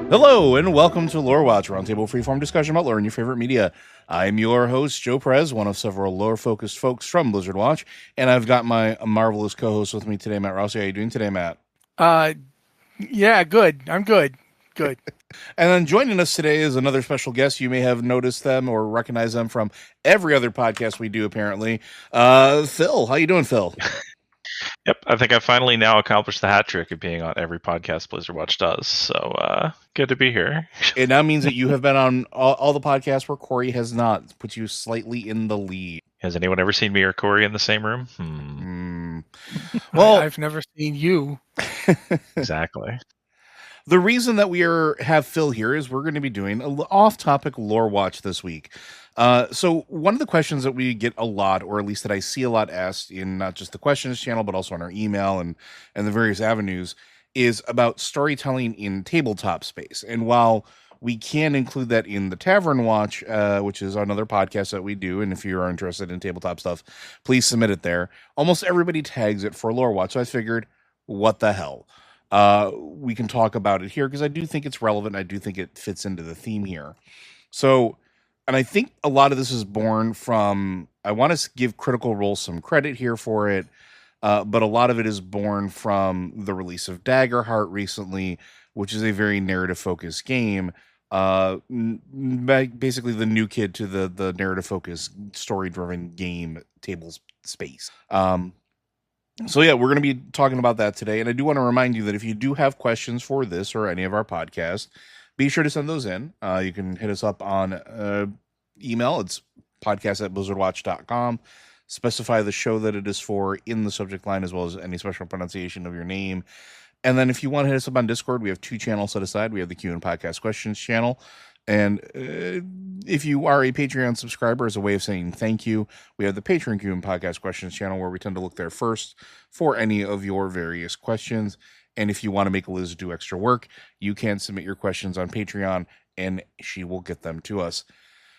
Hello, and welcome to Lore Watch, roundtable freeform discussion about lore and your favorite media. I'm your host, Joe Perez, one of several lore-focused folks from Blizzard Watch, and I've got my marvelous co-host with me today, Matt Rossi. How are you doing today, Matt? Yeah, good. I'm good. Good. And then joining us today is another special guest. You may have noticed them or recognized them from every other podcast we do, apparently. Phil. How you doing, Phil? Yep, I think I finally now accomplished the hat trick of being on every podcast Blizzard Watch does. So good to be here. It now means that you have been on all the podcasts where Corey has not. Put you slightly in the lead. Has anyone ever seen me or Corey in the same room? Well, I've never seen you. Exactly. The reason that we have Phil here is we're going to be doing an off-topic lore watch this week. So one of the questions that we get a lot, or at least that I see a lot asked in not just the questions channel, but also on our email and the various avenues, is about storytelling in tabletop space. And while we can include that in the Tavern Watch, which is another podcast that we do, and if you are interested in tabletop stuff, please submit it there. Almost everybody tags it for lore watch, so I figured, what the hell? We can talk about it here because I do think it's relevant. I do think it fits into the theme here. So, and I think a lot of this is born from, I want to give Critical Role some credit here for it, but a lot of it is born from the release of Daggerheart recently, which is a very narrative-focused game. Basically the new kid to the narrative-focused, story-driven game table space. So yeah, we're going to be talking about that today. And I do want to remind you that if you do have questions for this or any of our podcasts, be sure to send those in. You can hit us up on email. It's podcast@blizzardwatch.com. Specify the show that it is for in the subject line, as well as any special pronunciation of your name. And then if you want to hit us up on Discord, we have 2 channels set aside. We have the Q and Podcast Questions channel. And if you are a Patreon subscriber, as a way of saying thank you, we have the Patreon Q and Podcast Questions channel where we tend to look there first for any of your various questions. And if you want to make Liz do extra work, you can submit your questions on Patreon and she will get them to us.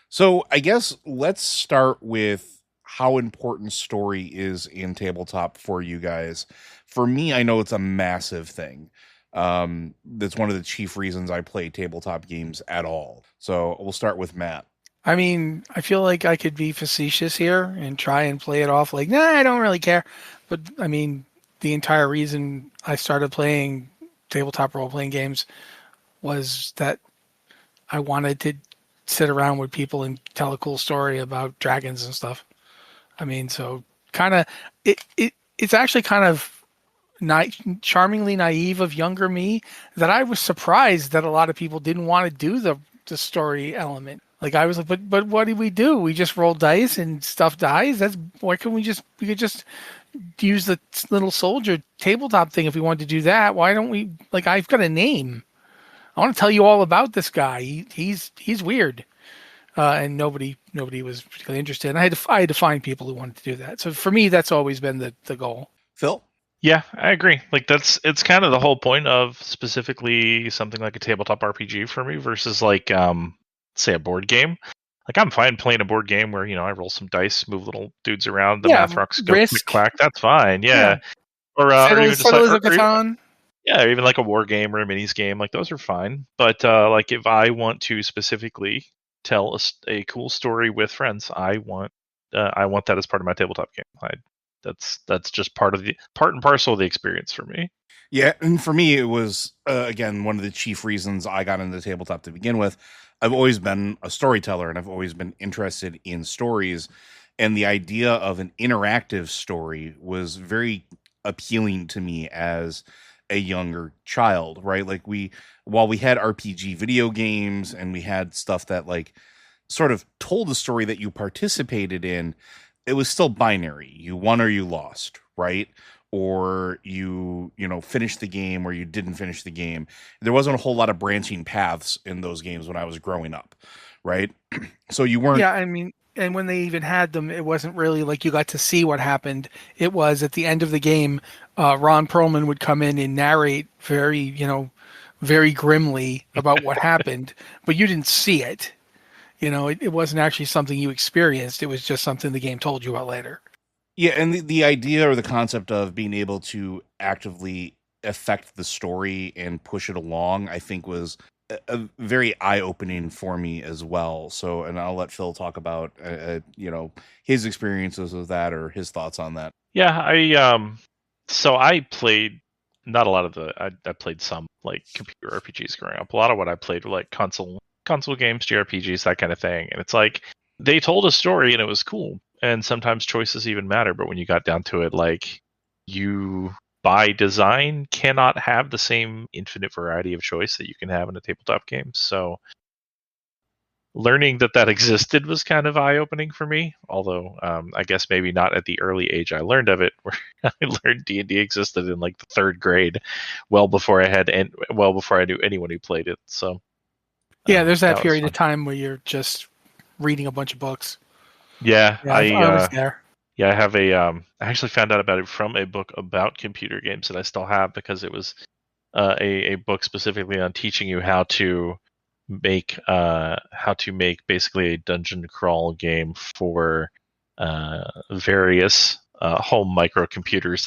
So I guess let's start with how important story is in tabletop for you guys. For me, I know it's a massive thing. That's one of the chief reasons I play tabletop games at all. So we'll start with Matt. I mean, I feel like I could be facetious here and try and play it off like, nah, I don't really care. But I mean, the entire reason I started playing tabletop role-playing games was that I wanted to sit around with people and tell a cool story about dragons and stuff. I mean, so kind of, it's actually kind of charmingly naive of younger me that I was surprised that a lot of people didn't want to do the story element. Like I was like, but what do? We just roll dice and stuff dies. We could just use the little soldier tabletop thing if we wanted to do that. Why don't we? Like I've got a name. I want to tell you all about this guy. He's weird. And nobody was particularly interested. And I had to find people who wanted to do that. So for me, that's always been the goal. Phil? Yeah, I agree. Like it's kind of the whole point of specifically something like a tabletop RPG for me versus like say a board game. Like I'm fine playing a board game where, I roll some dice, move little dudes around, the math rocks go click clack, that's fine. Yeah. Or even just like Catan. Yeah, or even like a war game or a minis game, like those are fine. But like if I want to specifically tell a cool story with friends, I want that as part of my tabletop game. That's just part and parcel of the experience for me. Yeah, and for me, it was, again, one of the chief reasons I got into tabletop to begin with. I've always been a storyteller, and I've always been interested in stories. And the idea of an interactive story was very appealing to me as a younger child, right? Like while we had RPG video games, and we had stuff that like sort of told the story that you participated in, it was still binary. You won or you lost, right? Or you finished the game or you didn't finish the game. There wasn't a whole lot of branching paths in those games when I was growing up, right? So you weren't... Yeah, I mean, and when they even had them, it wasn't really like you got to see what happened. It was at the end of the game, Ron Perlman would come in and narrate very grimly about what happened, but you didn't see it. It wasn't actually something you experienced. It was just something the game told you about later. Yeah, and the idea or the concept of being able to actively affect the story and push it along, I think was very eye-opening for me as well. So, and I'll let Phil talk about his experiences with that or his thoughts on that. Yeah, so I played not a lot of I played some like computer RPGs growing up. A lot of what I played were like console games, JRPGs, that kind of thing. And it's like they told a story and it was cool. And sometimes choices even matter, but when you got down to it, like you by design cannot have the same infinite variety of choice that you can have in a tabletop game. So learning that existed was kind of eye-opening for me, although I guess maybe not at the early age I learned of it, where I learned D&D existed in like the third grade, well before I knew anyone who played it. So Yeah, there's that that was period fun. of time where you're just reading a bunch of books. Yeah, Yeah, I was there. I have I actually found out about it from a book about computer games that I still have, because it was a book specifically on teaching you how to make basically a dungeon crawl game for various home microcomputers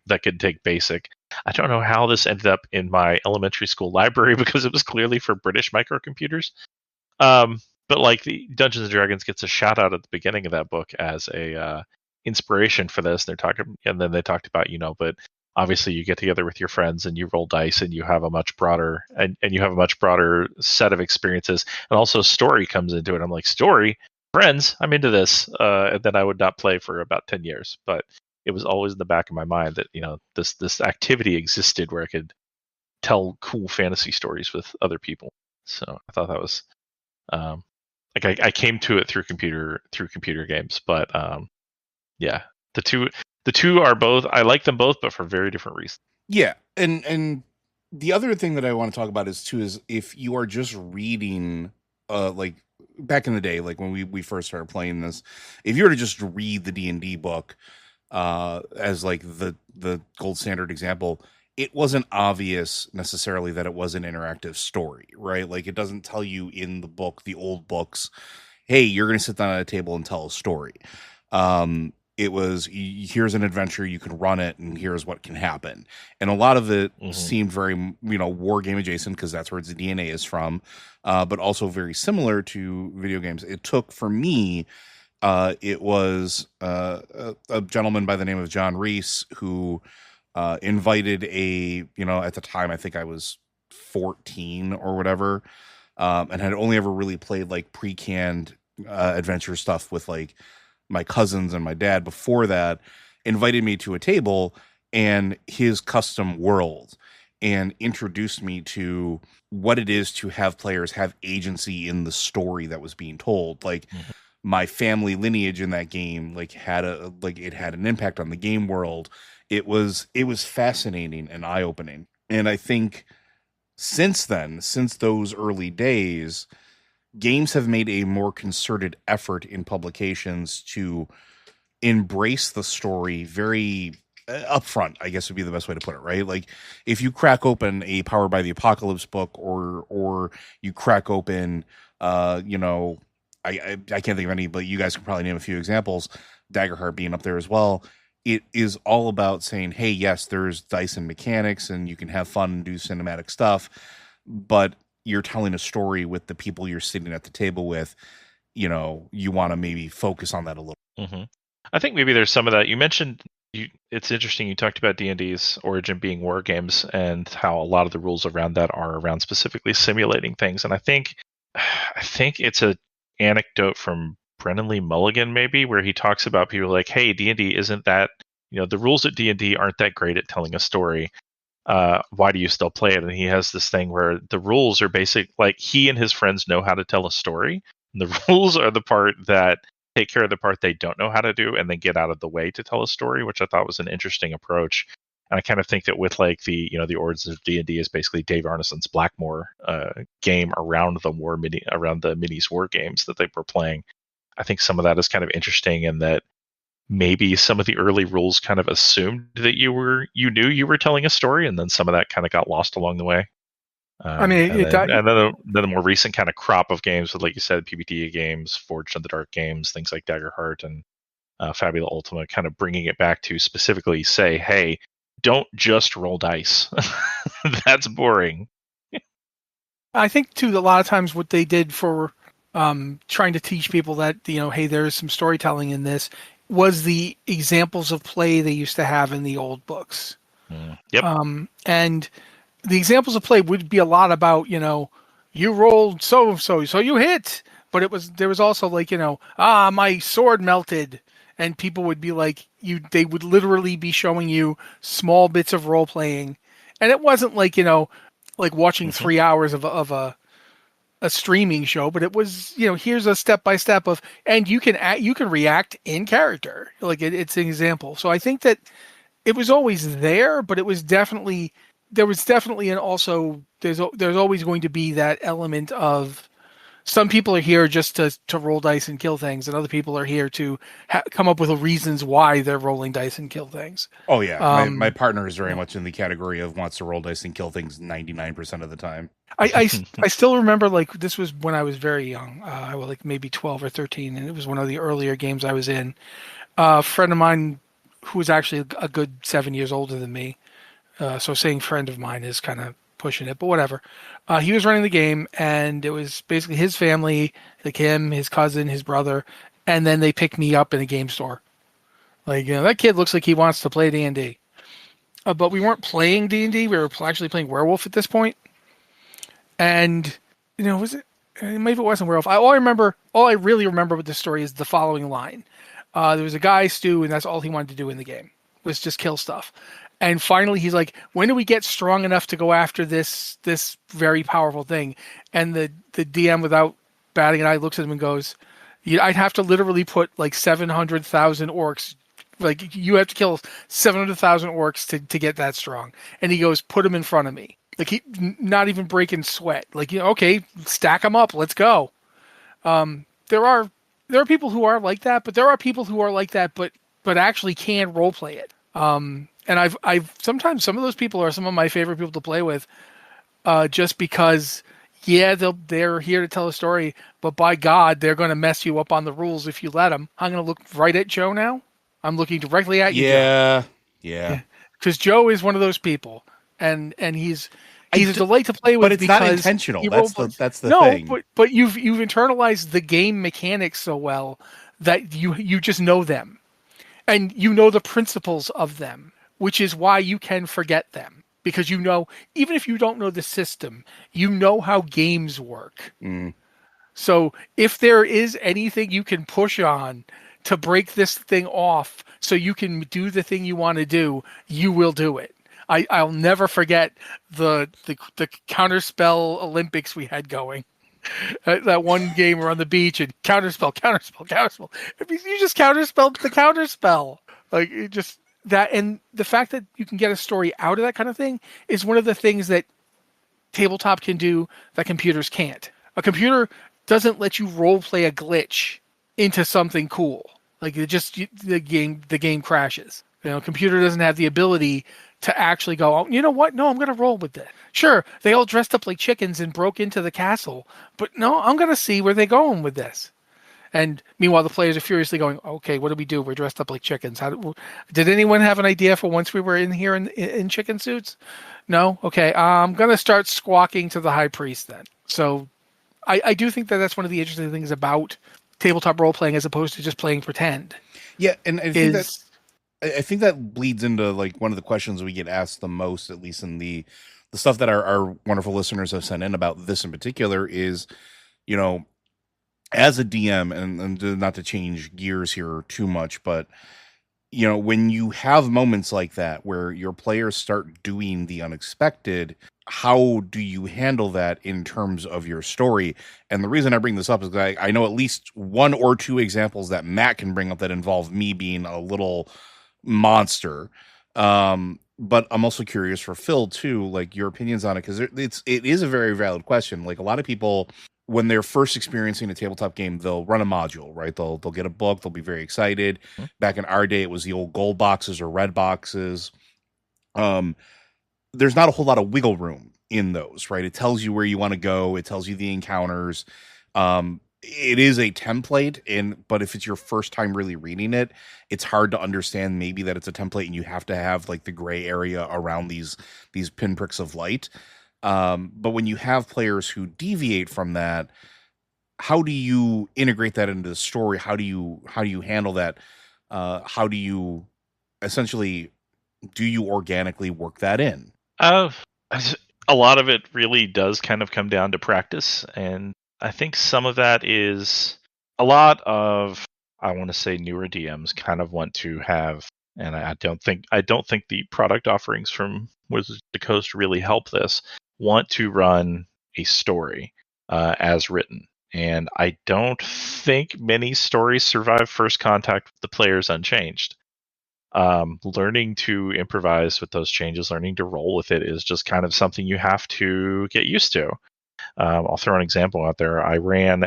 that could take basic. I don't know how this ended up in my elementary school library because it was clearly for British microcomputers. But like the Dungeons and Dragons gets a shout out at the beginning of that book as a inspiration for this. And then they talked about, but obviously you get together with your friends and you roll dice and you have a much broader and you have a much broader set of experiences, and also story comes into it. I'm like, story, friends, I'm into this. And then I would not play for about 10 years, but it was always in the back of my mind that this activity existed where I could tell cool fantasy stories with other people. So I thought that was like I came to it through computer games. But yeah, the two are both, I like them both, but for very different reasons. Yeah, and the other thing that I want to talk about is if you are just reading, like back in the day, like when we first started playing this, if you were to just read the D&D book, as like the gold standard example, it wasn't obvious necessarily that it was an interactive story, right? Like it doesn't tell you in the book, the old books, hey, you're going to sit down at a table and tell a story. It was, here's an adventure, you can run it, and here's what can happen. And a lot of it seemed very, war game adjacent, because that's where its DNA is from, but also very similar to video games. It took, for me, it was a gentleman by the name of John Reese who invited at the time, I think I was 14 or whatever, and had only ever really played like pre-canned adventure stuff with like my cousins and my dad before that, invited me to a table and his custom world and introduced me to what it is to have players have agency in the story that was being told. Like my family lineage in that game, like it had an impact on the game world. It was fascinating and eye-opening. And I think since those early days, games have made a more concerted effort in publications to embrace the story very upfront, I guess would be the best way to put it, right? Like if you crack open a Powered by the Apocalypse book, or you crack open I can't think of any, but you guys can probably name a few examples, Daggerheart being up there as well. It is all about saying, hey, yes, there's dice and mechanics and you can have fun and do cinematic stuff, but you're telling a story with the people you're sitting at the table with. You want to maybe focus on that a little. Mm-hmm. I think maybe there's some of that. You mentioned it's interesting. You talked about D&D's origin being war games and how a lot of the rules around that are around specifically simulating things. And I think it's a anecdote from Brennan Lee Mulligan, maybe, where he talks about people like, hey, D&D isn't that, the rules at D&D aren't that great at telling a story. Why do you still play it? And he has this thing where the rules are basic, like he and his friends know how to tell a story. And the rules are the part that take care of the part they don't know how to do and then get out of the way to tell a story, which I thought was an interesting approach. And I kind of think that with like the origins of D&D is basically Dave Arneson's Blackmore game around the minis war games that they were playing. I think some of that is kind of interesting, in that maybe some of the early rules kind of assumed that you knew you were telling a story, and then some of that kind of got lost along the way. And then the more recent kind of crop of games with, like you said, PBTA games, Forged in the Dark games, things like Daggerheart and Fabula Ultima, kind of bringing it back to specifically say, hey, don't just roll dice. That's boring. I think too that a lot of times what they did for trying to teach people that hey, there is some storytelling in this was the examples of play they used to have in the old books. Yep. And the examples of play would be a lot about you rolled so you hit, but there was also like my sword melted, and people would be like they would literally be showing you small bits of role playing, and it wasn't like like watching 3 hours of a streaming show, but it was here's a step by step of, and you can react in character, like it's an example. So I think that it was always there, but there was definitely, and also there's always going to be that element of some people are here just to roll dice and kill things, and other people are here to come up with the reasons why they're rolling dice and kill things. Oh yeah, my partner is very much in the category of wants to roll dice and kill things 99% of the time. I still remember, like, this was when I was very young. I was like maybe 12 or 13, and it was one of the earlier games I was in. A friend of mine who was actually a good 7 years older than me, so saying friend of mine is kind of pushing it, but whatever. He was running the game, and it was basically his family, like him, his cousin, his brother, and then they picked me up in a game store. Like, that kid looks like he wants to play D&D. But we weren't playing D&D. We were actually playing Werewolf at this point. And, was it? Maybe it wasn't Werewolf. All I really remember with this story is the following line. There was a guy, Stu, and that's all he wanted to do in the game, was just kill stuff. And finally, he's like, when do we get strong enough to go after this very powerful thing? And the DM, without batting an eye, looks at him and goes, I'd have to literally put like 700,000 orcs. Like, you have to kill 700,000 orcs to get that strong. And he goes, put them in front of me. Like, he not even breaking sweat. Like, okay, stack them up. Let's go. There are people who are like that, but there are people who are like that, but actually can role play it. And I've sometimes some of those people are some of my favorite people to play with, just because, yeah, they're here to tell a story, but by God, they're going to mess you up on the rules if you let them. I'm going to look right at Joe now. I'm looking directly at you, Joe. Yeah. Yeah. Because Joe is one of those people, and he's a delight to play with. But it's not intentional. That's the thing. No, but you've internalized the game mechanics so well that you just know them, and you know the principles of them, which is why you can forget them, because even if you don't know the system, you know how games work. Mm. So if there is anything you can push on to break this thing off so you can do the thing you want to do, you will do it. I'll never forget the counterspell Olympics we had going. That one game we're on the beach and counterspell. You just counterspelled the counterspell. Like, it just that, and the fact that you can get a story out of that kind of thing is one of the things that tabletop can do that computers can't. A computer doesn't let you role play a glitch into something cool. Like, the game crashes. Computer doesn't have the ability to actually go, oh, you know what? No, I'm going to roll with this. Sure, they all dressed up like chickens and broke into the castle, but no, I'm going to see where they're going with this. And meanwhile, the players are furiously going, okay, what do we do? We're dressed up like chickens. Did anyone have an idea for once we were in here in chicken suits? No? Okay, I'm going to start squawking to the high priest then. So I do think that that's one of the interesting things about tabletop role-playing as opposed to just playing pretend. Yeah, and I think that bleeds into, like, one of the questions we get asked the most, at least in the stuff that our wonderful listeners have sent in about this in particular, is, as a DM, and not to change gears here too much, but, when you have moments like that where your players start doing the unexpected, how do you handle that in terms of your story? And the reason I bring this up is that I know at least one or two examples that Matt can bring up that involve me being a little monster. But I'm also curious for Phil too, like, your opinions on it, because it is a very valid question. Like, a lot of people, when they're first experiencing a tabletop game, they'll run a module, right? They'll get a book, they'll be very excited. Back in our day, it was the old gold boxes or red boxes. There's not a whole lot of wiggle room in those, right? It tells you where you want to go. It tells you the encounters. It is a template, but if it's your first time really reading it, it's hard to understand maybe that it's a template and you have to have, like, the gray area around these pinpricks of light. But when you have players who deviate from that, how do you integrate that into the story? How do you handle that? How do you essentially do you organically work that in? Uh, a lot of it really does kind of come down to practice, and I think some of that is a lot of, I want to say, newer DMs kind of want to have, and I don't think the product offerings from Wizards of the Coast really help this. Want to run a story as written, and I don't think many stories survive first contact with the players unchanged. Learning to improvise with those changes, learning to roll with it is just kind of something you have to get used to. I'll throw an example out there. I ran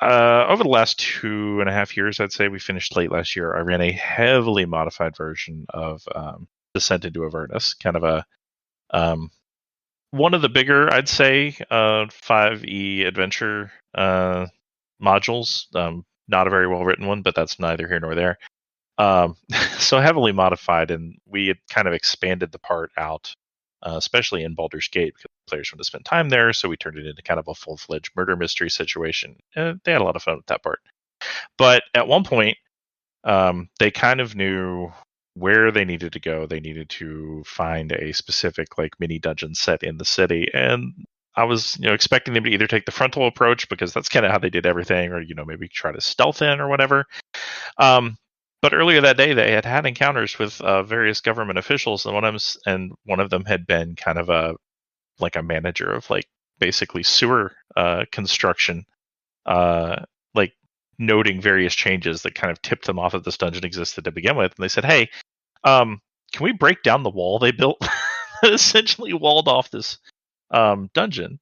over the last 2.5 years, I'd say we finished late last year. I ran a heavily modified version of Descent into Avernus, kind of a one of the bigger, I'd say, 5e adventure modules. Not a very well written one, but that's neither here nor there. So heavily modified, and we had kind of expanded the part out, especially in Baldur's Gate, because players wanted to spend time there. So we turned it into kind of a full-fledged murder mystery situation. And they had a lot of fun with that part. But at one point, they kind of knew where they needed to go. They needed to find a specific mini dungeon set in the city, and I was expecting them to either take the frontal approach because that's kind of how they did everything, or maybe try to stealth in or whatever. But earlier that day, they had encounters with various government officials, and one of them had been kind of a manager of basically sewer construction, noting various changes that kind of tipped them off that this dungeon existed to begin with. And they said, "Hey, can we break down the wall they built that essentially walled off this dungeon?"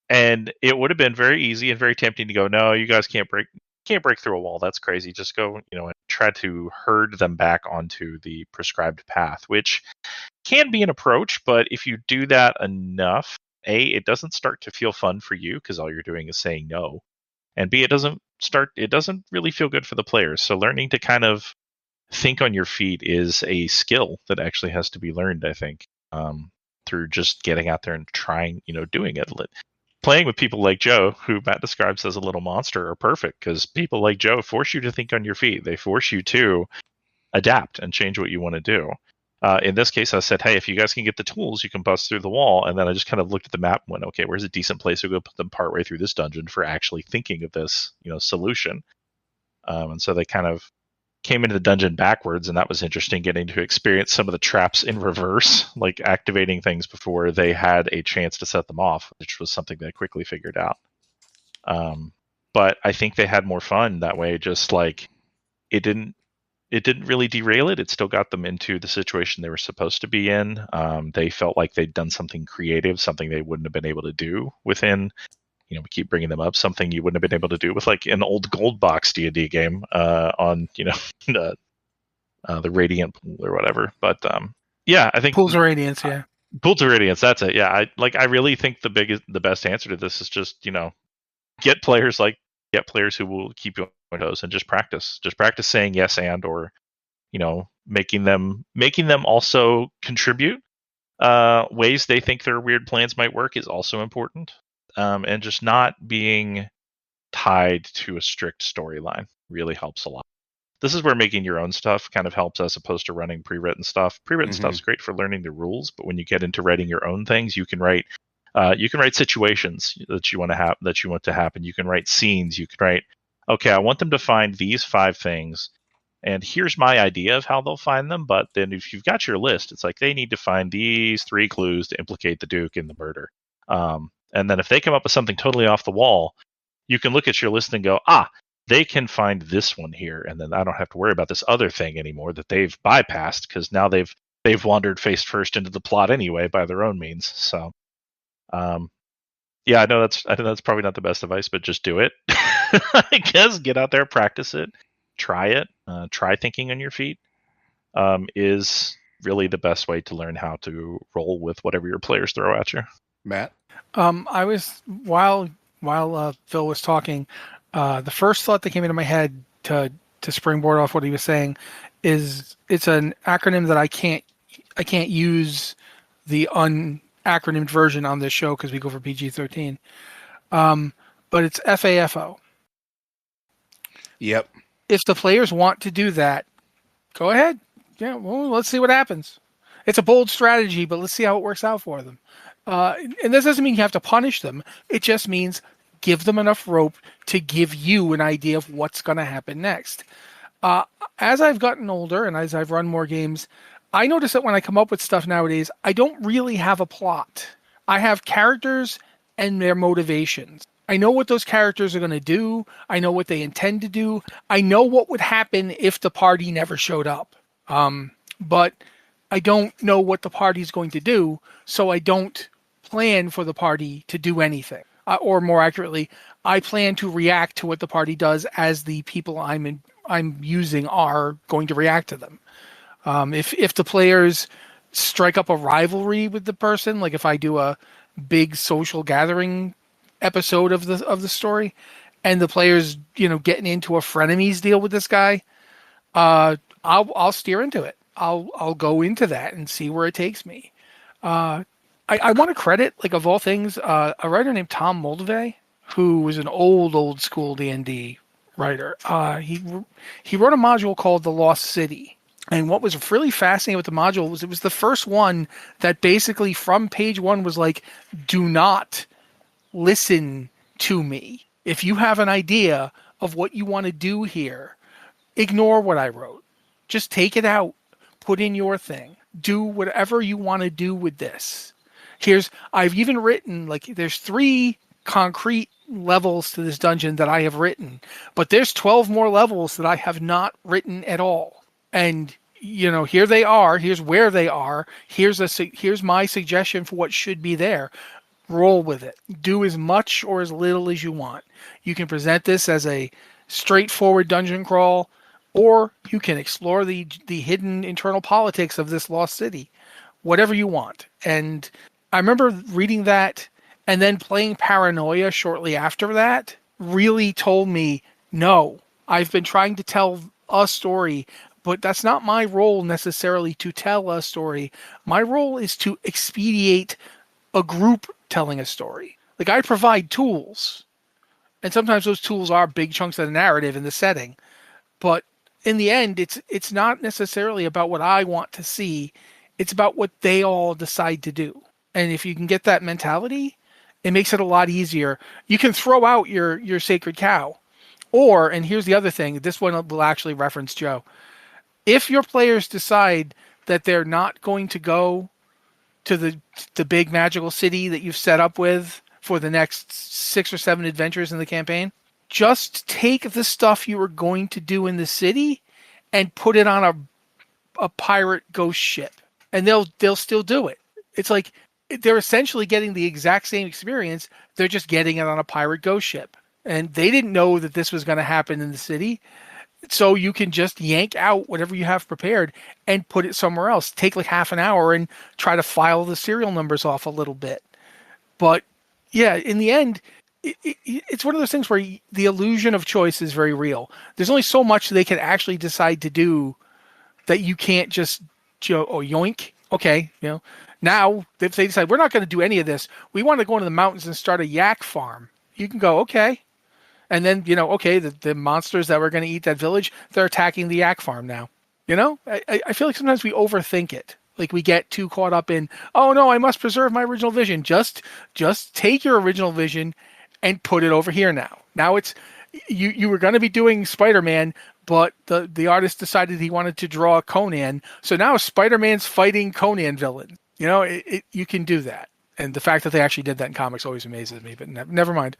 And it would have been very easy and very tempting to go, "No, you guys can't break through a wall. That's crazy. Just go, and try to herd them back onto the prescribed path," which can be an approach, but if you do that enough, A, it doesn't start to feel fun for you because all you're doing is saying no. And B, it doesn't really feel good for the players. So learning to kind of think on your feet is a skill that actually has to be learned, I think, through just getting out there and trying, doing it. Playing with people like Joe, who Matt describes as a little monster, are perfect because people like Joe force you to think on your feet. They force you to adapt and change what you want to do. In this case, I said, "Hey, if you guys can get the tools, you can bust through the wall." And then I just kind of looked at the map and went, "Okay, where's a decent place to go put them partway through this dungeon for actually thinking of this, solution?" And so they kind of came into the dungeon backwards, and that was interesting, getting to experience some of the traps in reverse, like activating things before they had a chance to set them off, which was something they quickly figured out. But I think they had more fun that way. Just it didn't really derail it. It still got them into the situation they were supposed to be in. They felt like they'd done something creative, something they wouldn't have been able to do within. We keep bringing them up, something you wouldn't have been able to do with an old gold box D&D game on the Radiant pool or whatever. But yeah, I think Pools of Radiance, yeah. Pools of Radiance, that's it. Yeah, I really think the best answer to this is just get players who will keep you on toes and just practice saying yes and, or making them also contribute ways they think their weird plans might work is also important. And just not being tied to a strict storyline really helps a lot. This is where making your own stuff kind of helps, as opposed to running pre-written stuff. Pre-written stuff's great for learning the rules, but when you get into writing your own things, you can write situations that you want to happen. You can write scenes. You can write, okay, I want them to find these 5 things, and here's my idea of how they'll find them. But then if you've got your list, it's like they need to find these 3 clues to implicate the Duke in the murder. And then if they come up with something totally off the wall, you can look at your list and go, they can find this one here, and then I don't have to worry about this other thing anymore that they've bypassed, because now they've wandered face first into the plot anyway by their own means. So, yeah, I know that's probably not the best advice, but just do it. I guess get out there, practice it, try it, try thinking on your feet. Is really the best way to learn how to roll with whatever your players throw at you. Matt? I was while Phil was talking, the first thought that came into my head to springboard off what he was saying is it's an acronym that I can't use the acronymed version on this show because we go for PG-13. But it's FAFO. Yep. If the players want to do that, go ahead. Yeah, well, let's see what happens. It's a bold strategy, but let's see how it works out for them. And this doesn't mean you have to punish them. It just means give them enough rope to give you an idea of what's going to happen next. As I've gotten older and as I've run more games, I notice that when I come up with stuff nowadays, I don't really have a plot. I have characters and their motivations. I know what those characters are going to do. I know what they intend to do. I know what would happen if the party never showed up. But I don't know what the party's going to do, so I don't plan for the party to do anything. Or more accurately, I plan to react to what the party does as the people I'm using are going to react to them. If the players strike up a rivalry with the person, like if I do a big social gathering episode of the story, and the players, getting into a frenemies deal with this guy, I'll steer into it. I'll go into that and see where it takes me. I want to credit, like of all things, a writer named Tom Moldove, who was an old school D&D writer. He wrote a module called The Lost City. And what was really fascinating with the module was it was the first one that basically from page 1 was like, do not listen to me. If you have an idea of what you want to do here, ignore what I wrote. Just take it out. Put in your thing. Do whatever you want to do with this. I've even written, like, there's 3 concrete levels to this dungeon that I have written, but there's 12 more levels that I have not written at all. And, here they are. Here's where they are. Here's my suggestion for what should be there. Roll with it. Do as much or as little as you want. You can present this as a straightforward dungeon crawl, or you can explore the hidden internal politics of this lost city. Whatever you want. And I remember reading that and then playing Paranoia shortly after that really told me, no, I've been trying to tell a story, but that's not my role necessarily to tell a story. My role is to expedite a group telling a story. Like, I provide tools, and sometimes those tools are big chunks of the narrative in the setting, but in the end, it's not necessarily about what I want to see. It's about what they all decide to do. And if you can get that mentality, it makes it a lot easier. You can throw out your sacred cow. Or, and here's the other thing, this one will actually reference Joe. If your players decide that they're not going to go to the big magical city that you've set up with for the next 6 or 7 adventures in the campaign, just take the stuff you were going to do in the city and put it on a pirate ghost ship, and they'll still do it. It's like they're essentially getting the exact same experience. They're just getting it on a pirate ghost ship, and they didn't know that this was going to happen in the city. So you can just yank out whatever you have prepared and put it somewhere else. Take like half an hour and try to file the serial numbers off a little bit. But yeah, in the end, it's one of those things where the illusion of choice is very real. There's only so much they can actually decide to do that you can't just yoink. Okay, now if they decide we're not going to do any of this, we want to go into the mountains and start a yak farm. You can go, okay. And then, okay, the monsters that were going to eat that village, they're attacking the yak farm now. I feel like sometimes we overthink it. Like we get too caught up in, oh no, I must preserve my original vision. Just take your original vision and put it over here now. Now it's, you were going to be doing Spider-Man, but the artist decided he wanted to draw Conan. So now Spider-Man's fighting Conan villain. You can do that. And the fact that they actually did that in comics always amazes me, but never mind.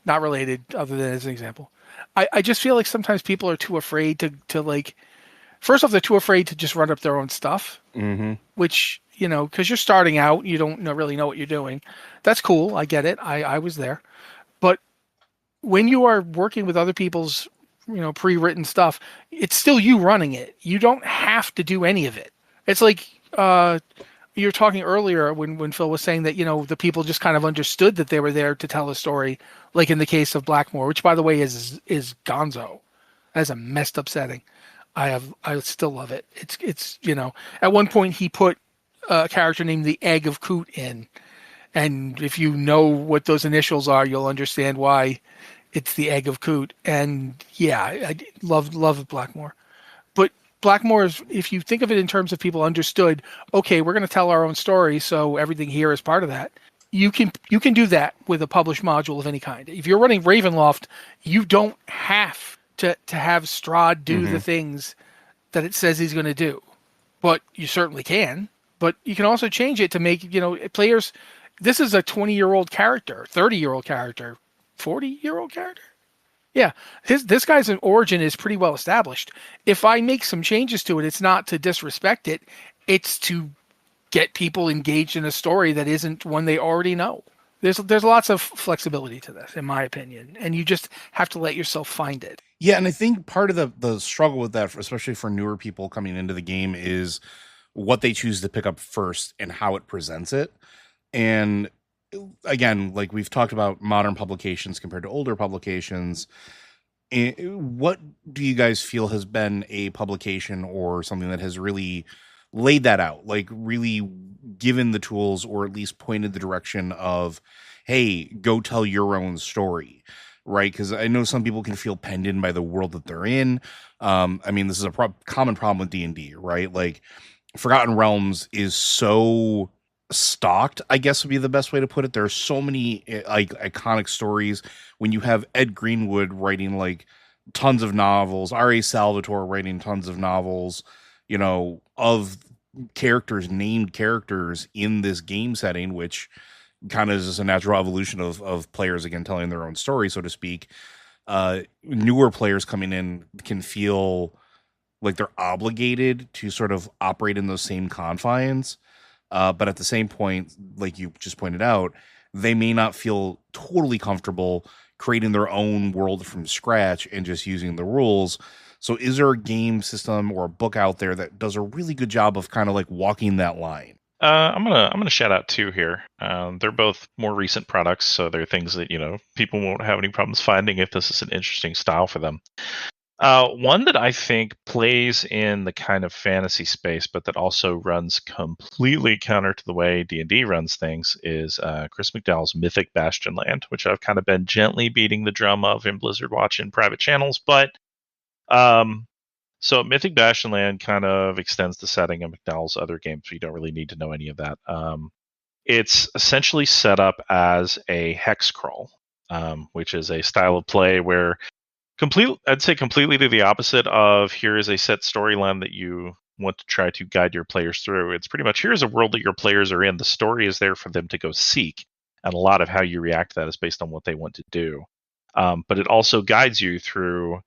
Not related, other than as an example. I just feel like sometimes people are too afraid to like, first off, they're too afraid to just run up their own stuff, which, because you're starting out, you don't really know what you're doing. That's cool. I get it. I was there. But when you are working with other people's, pre-written stuff, it's still you running it. You don't have to do any of it. It's like, you were talking earlier when Phil was saying that, the people just kind of understood that they were there to tell a story, like in the case of Blackmore, which by the way is gonzo. That is a messed up setting. I still love it. It's at one point he put a character named the Egg of Coot in. And if you know what those initials are, you'll understand why it's the Egg of Coot. And yeah, I love Blackmore. But Blackmore is, if you think of it in terms of people understood, okay, we're going to tell our own story, so everything here is part of that. You can do that with a published module of any kind. If you're running Ravenloft, you don't have to have Strahd do the things that it says he's going to do, but you certainly can. But you can also change it to make players. This is a 20-year-old character, 30-year-old character, 40-year-old character. Yeah, this guy's origin is pretty well established. If I make some changes to it, it's not to disrespect it. It's to get people engaged in a story that isn't one they already know. There's lots of flexibility to this, in my opinion, and you just have to let yourself find it. Yeah, and I think part of the struggle with that, especially for newer people coming into the game, is what they choose to pick up first and how it presents it. And again, like we've talked about modern publications compared to older publications. What do you guys feel has been a publication or something that has really laid that out, like really given the tools or at least pointed the direction of, hey, go tell your own story, right? Because I know some people can feel penned in by the world that they're in. I mean, this is a common problem with D&D, right? Like Forgotten Realms is so stocked, I guess would be the best way to put it. There's so many like iconic stories. When you have Ed Greenwood writing like tons of novels, R.A. Salvatore writing tons of novels, of named characters in this game setting, which kind of is just a natural evolution of players, again, telling their own story, so to speak. Newer players coming in can feel like they're obligated to sort of operate in those same confines. But at the same point, like you just pointed out, they may not feel totally comfortable creating their own world from scratch and just using the rules. So is there a game system or a book out there that does a really good job of kind of like walking that line? I'm gonna shout out two here. They're both more recent products, so they're things that people won't have any problems finding if this is an interesting style for them. One that I think plays in the kind of fantasy space, but that also runs completely counter to the way D&D runs things, is Chris McDowell's Mythic Bastionland, which I've kind of been gently beating the drum of in Blizzard Watch in private channels. But so Mythic Bastionland kind of extends the setting of McDowell's other games. So you don't really need to know any of that. It's essentially set up as a hex crawl, which is a style of play where I'd say completely to the opposite of here is a set storyline that you want to try to guide your players through. It's pretty much here's a world that your players are in. The story is there for them to go seek, and a lot of how you react to that is based on what they want to do. But it also guides you through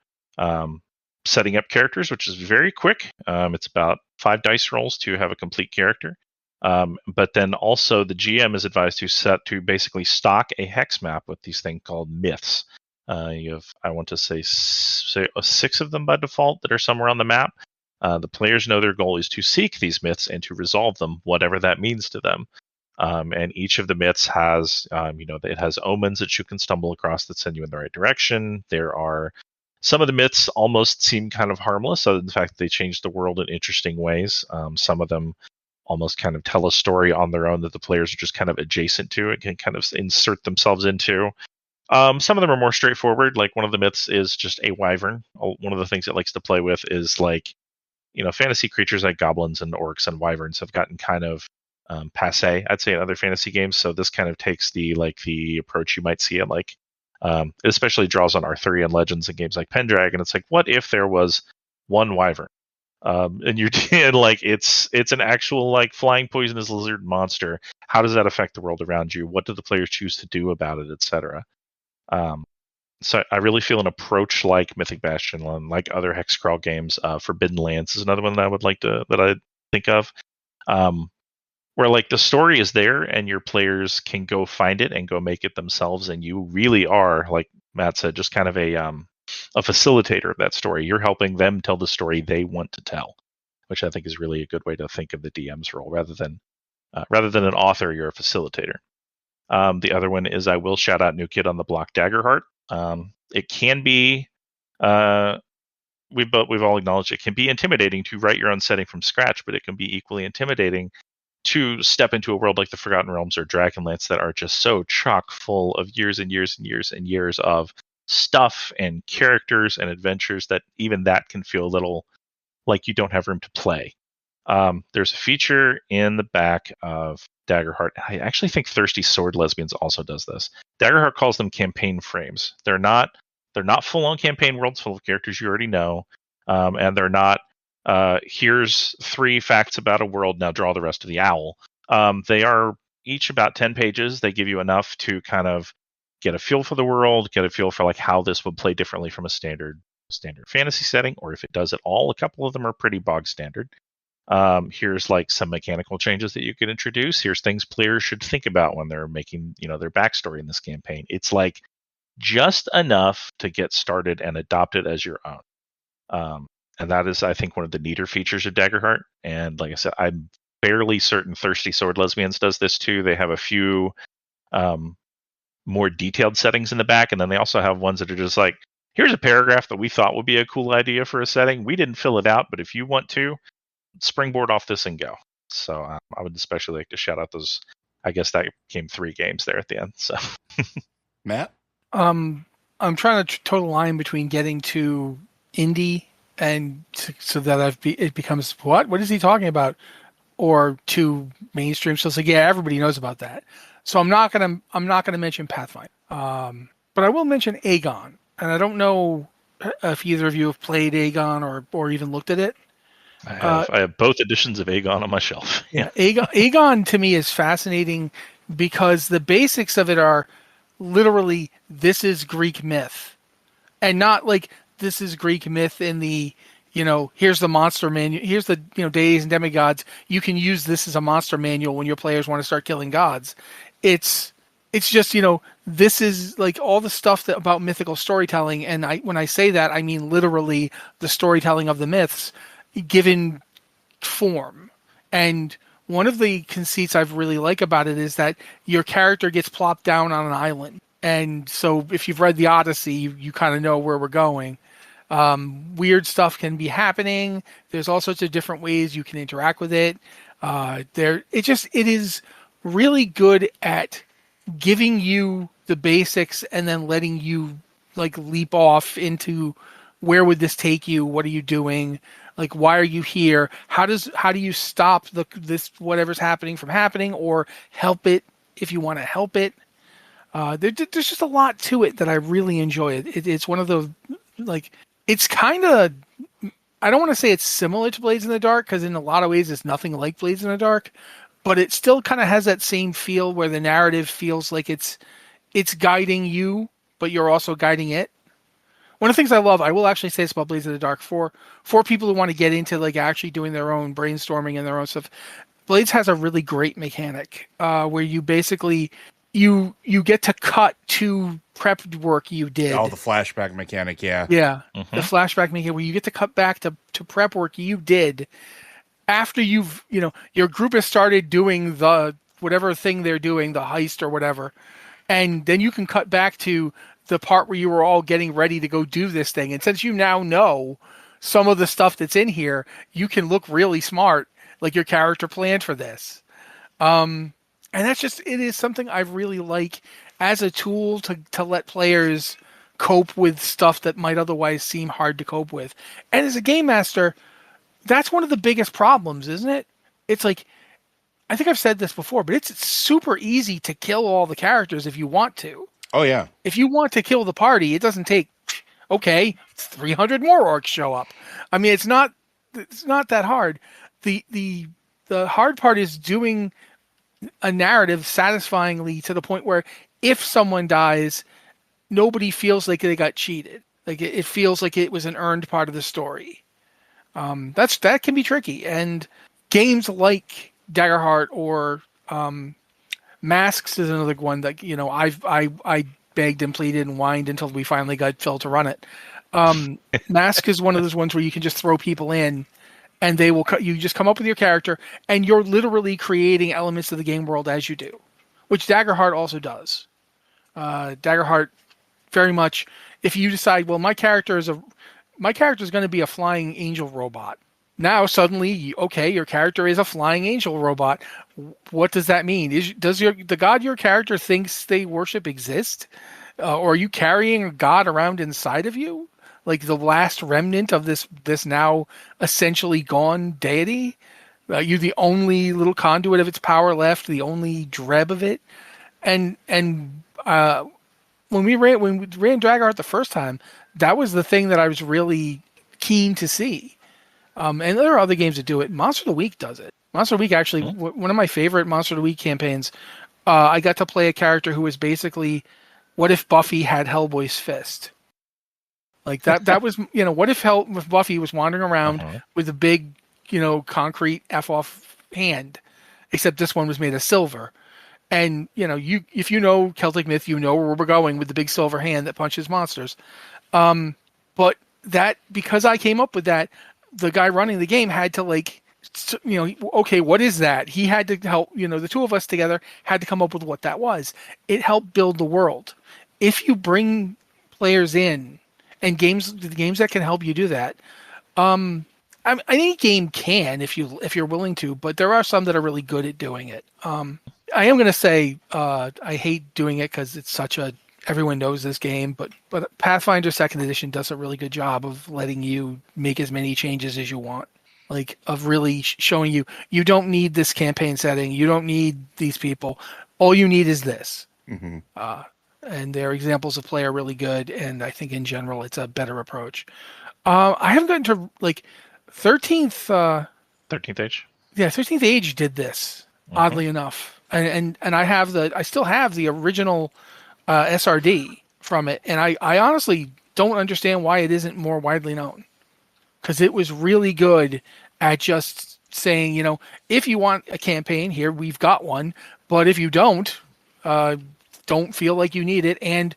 setting up characters, which is very quick. It's about 5 dice rolls to have a complete character. But then also the GM is advised to basically stock a hex map with these things called myths. You have, I want to say 6 of them by default that are somewhere on the map. The players know their goal is to seek these myths and to resolve them, whatever that means to them. And each of the myths has, it has omens that you can stumble across that send you in the right direction. There are some of the myths almost seem kind of harmless, other than the fact that they change the world in interesting ways. Some of them almost kind of tell a story on their own that the players are just kind of adjacent to and can kind of insert themselves into. Some of them are more straightforward. Like one of the myths is just a wyvern. One of the things it likes to play with is like, fantasy creatures like goblins and orcs and wyverns have gotten kind of passe, I'd say, in other fantasy games. So this kind of takes the approach you might see in it especially draws on Arthurian legends and games like Pendragon. It's like, what if there was one wyvern? And you're like it's an actual flying poisonous lizard monster. How does that affect the world around you? What do the players choose to do about it, etc.? So I really feel an approach like Mythic Bastion, like other hex crawl games. Forbidden Lands is another one that I think of, where the story is there and your players can go find it and go make it themselves, and you really are, like Matt said, just kind of a facilitator of that story. You're helping them tell the story they want to tell, which I think is really a good way to think of the DM's role. Rather than an author, you're a facilitator. The other one is, I will shout out New Kid on the Block, Daggerheart. It can be, we've all acknowledged it can be intimidating to write your own setting from scratch, but it can be equally intimidating to step into a world like the Forgotten Realms or Dragonlance that are just so chock full of years and years and years and years of stuff and characters and adventures that even that can feel a little like you don't have room to play. There's a feature in the back of Daggerheart. I actually think Thirsty Sword Lesbians also does this. Daggerheart calls them campaign frames. They're not full-on campaign worlds full of characters you already know, and they're not here's 3 facts about a world, now draw the rest of the owl. They are each about 10 pages. They give you enough to kind of get a feel for the world, get a feel for like how this would play differently from a standard fantasy setting, or if it does at all. A couple of them are pretty bog standard. Here's like some mechanical changes that you could introduce. Here's things players should think about when they're making, their backstory in this campaign. It's like just enough to get started and adopt it as your own. And that is, I think, one of the neater features of Daggerheart. And like I said, I'm fairly certain Thirsty Sword Lesbians does this too. They have a few more detailed settings in the back, and then they also have ones that are just like, here's a paragraph that we thought would be a cool idea for a setting. We didn't fill it out, but if you want to, springboard off this and go. So I would especially like to shout out those. I guess that became 3 games there at the end. So, Matt, I'm trying to toe the line between getting to indie and so that it becomes what is he talking about, or to mainstream. So it's like, yeah, everybody knows about that. So I'm not gonna mention Pathfinder, but I will mention Aegon, and I don't know if either of you have played Aegon or even looked at it. I have both editions of Aegon on my shelf. Yeah, Aegon to me is fascinating because the basics of it are literally, this is Greek myth, and not like this is Greek myth in the, here's the monster manual, here's the, deities and demigods. You can use this as a monster manual when your players want to start killing gods. It's just, this is like all the stuff about mythical storytelling. And when I say that, I mean literally the storytelling of the myths given form. And one of the conceits I really like about it is that your character gets plopped down on an island. And so if you've read the Odyssey, you kind of know where we're going. Weird stuff can be happening. There's all sorts of different ways you can interact with it. It is really good at giving you the basics and then letting you like leap off into where would this take you? What are you doing? Like, why are you here? How do you stop this whatever's happening from happening, or help it if you want to help it? There's just a lot to it that I really enjoy. It's one of the, like, it's kind of, I don't want to say it's similar to Blades in the Dark, because in a lot of ways it's nothing like Blades in the Dark, but it still kind of has that same feel where the narrative feels like it's guiding you, but you're also guiding it. One of the things I love, I will actually say this about Blades in the Dark, for people who want to get into like actually doing their own brainstorming and their own stuff, Blades has a really great mechanic where you basically you get to cut to prep work you did. Oh, the flashback mechanic, yeah. Yeah, Mm-hmm. the flashback mechanic where you get to cut back to prep work you did after you've, your group has started doing the whatever thing they're doing, the heist or whatever, and then you can cut back to the part where you were all getting ready to go do this thing. And since you now know some of the stuff that's in here, you can look really smart, like your character planned for this. And that's just, it is something I really like as a tool to let players cope with stuff that might otherwise seem hard to cope with. And as a game master, that's one of the biggest problems, isn't it? It's like, I think I've said this before, but it's super easy to kill all the characters if you want to. Oh, yeah. If you want to kill the party, it doesn't take, 300 more orcs show up. I mean, it's not that hard. The hard part is doing a narrative satisfyingly to the point where if someone dies, nobody feels like they got cheated. Like it feels like it was an earned part of the story. That can be tricky. And games like Daggerheart or Masks is another one that, I begged and pleaded and whined until we finally got Phil to run it. Mask is one of those ones where you can just throw people in and they will you just come up with your character and you're literally creating elements of the game world as you do, which Daggerheart also does. Daggerheart very much, if you decide, well, my character is going to be a flying angel robot. Now suddenly, okay, your character is a flying angel robot. What does that mean? Does the god your character thinks they worship exist, or are you carrying a god around inside of you, like the last remnant of this now essentially gone deity? You're the only little conduit of its power left, the only dreb of it, and when we ran Daggerheart the first time, that was the thing that I was really keen to see. And there are other games that do it. Monster of the Week does it. Monster of the Week actually, one of my favorite Monster of the Week campaigns. I got to play a character who was basically, what if Buffy had Hellboy's fist? Like that was, what if Buffy was wandering around with a big, concrete F off hand, except this one was made of silver. And if you know Celtic myth, you know where we're going with the big silver hand that punches monsters. But that, because I came up with that, the guy running the game had to okay, what is that? He had to help, the two of us together had to come up with what that was. It helped build the world. If you bring players in and games that can help you do that, any game can if you're willing to, but there are some that are really good at doing it. I am going to say I hate doing it because it's everyone knows this game, but Pathfinder Second Edition does a really good job of letting you make as many changes as you want, like of really showing you don't need this campaign setting, you don't need these people, all you need is this. Mm-hmm. And their examples of play are really good, and I think in general it's a better approach. I haven't gotten to 13th. 13th Age. Yeah, 13th Age did this oddly enough, and I still have the original SRD from it, and I honestly don't understand why it isn't more widely known, because it was really good at just saying, if you want a campaign here, we've got one, but if you don't feel like you need it, and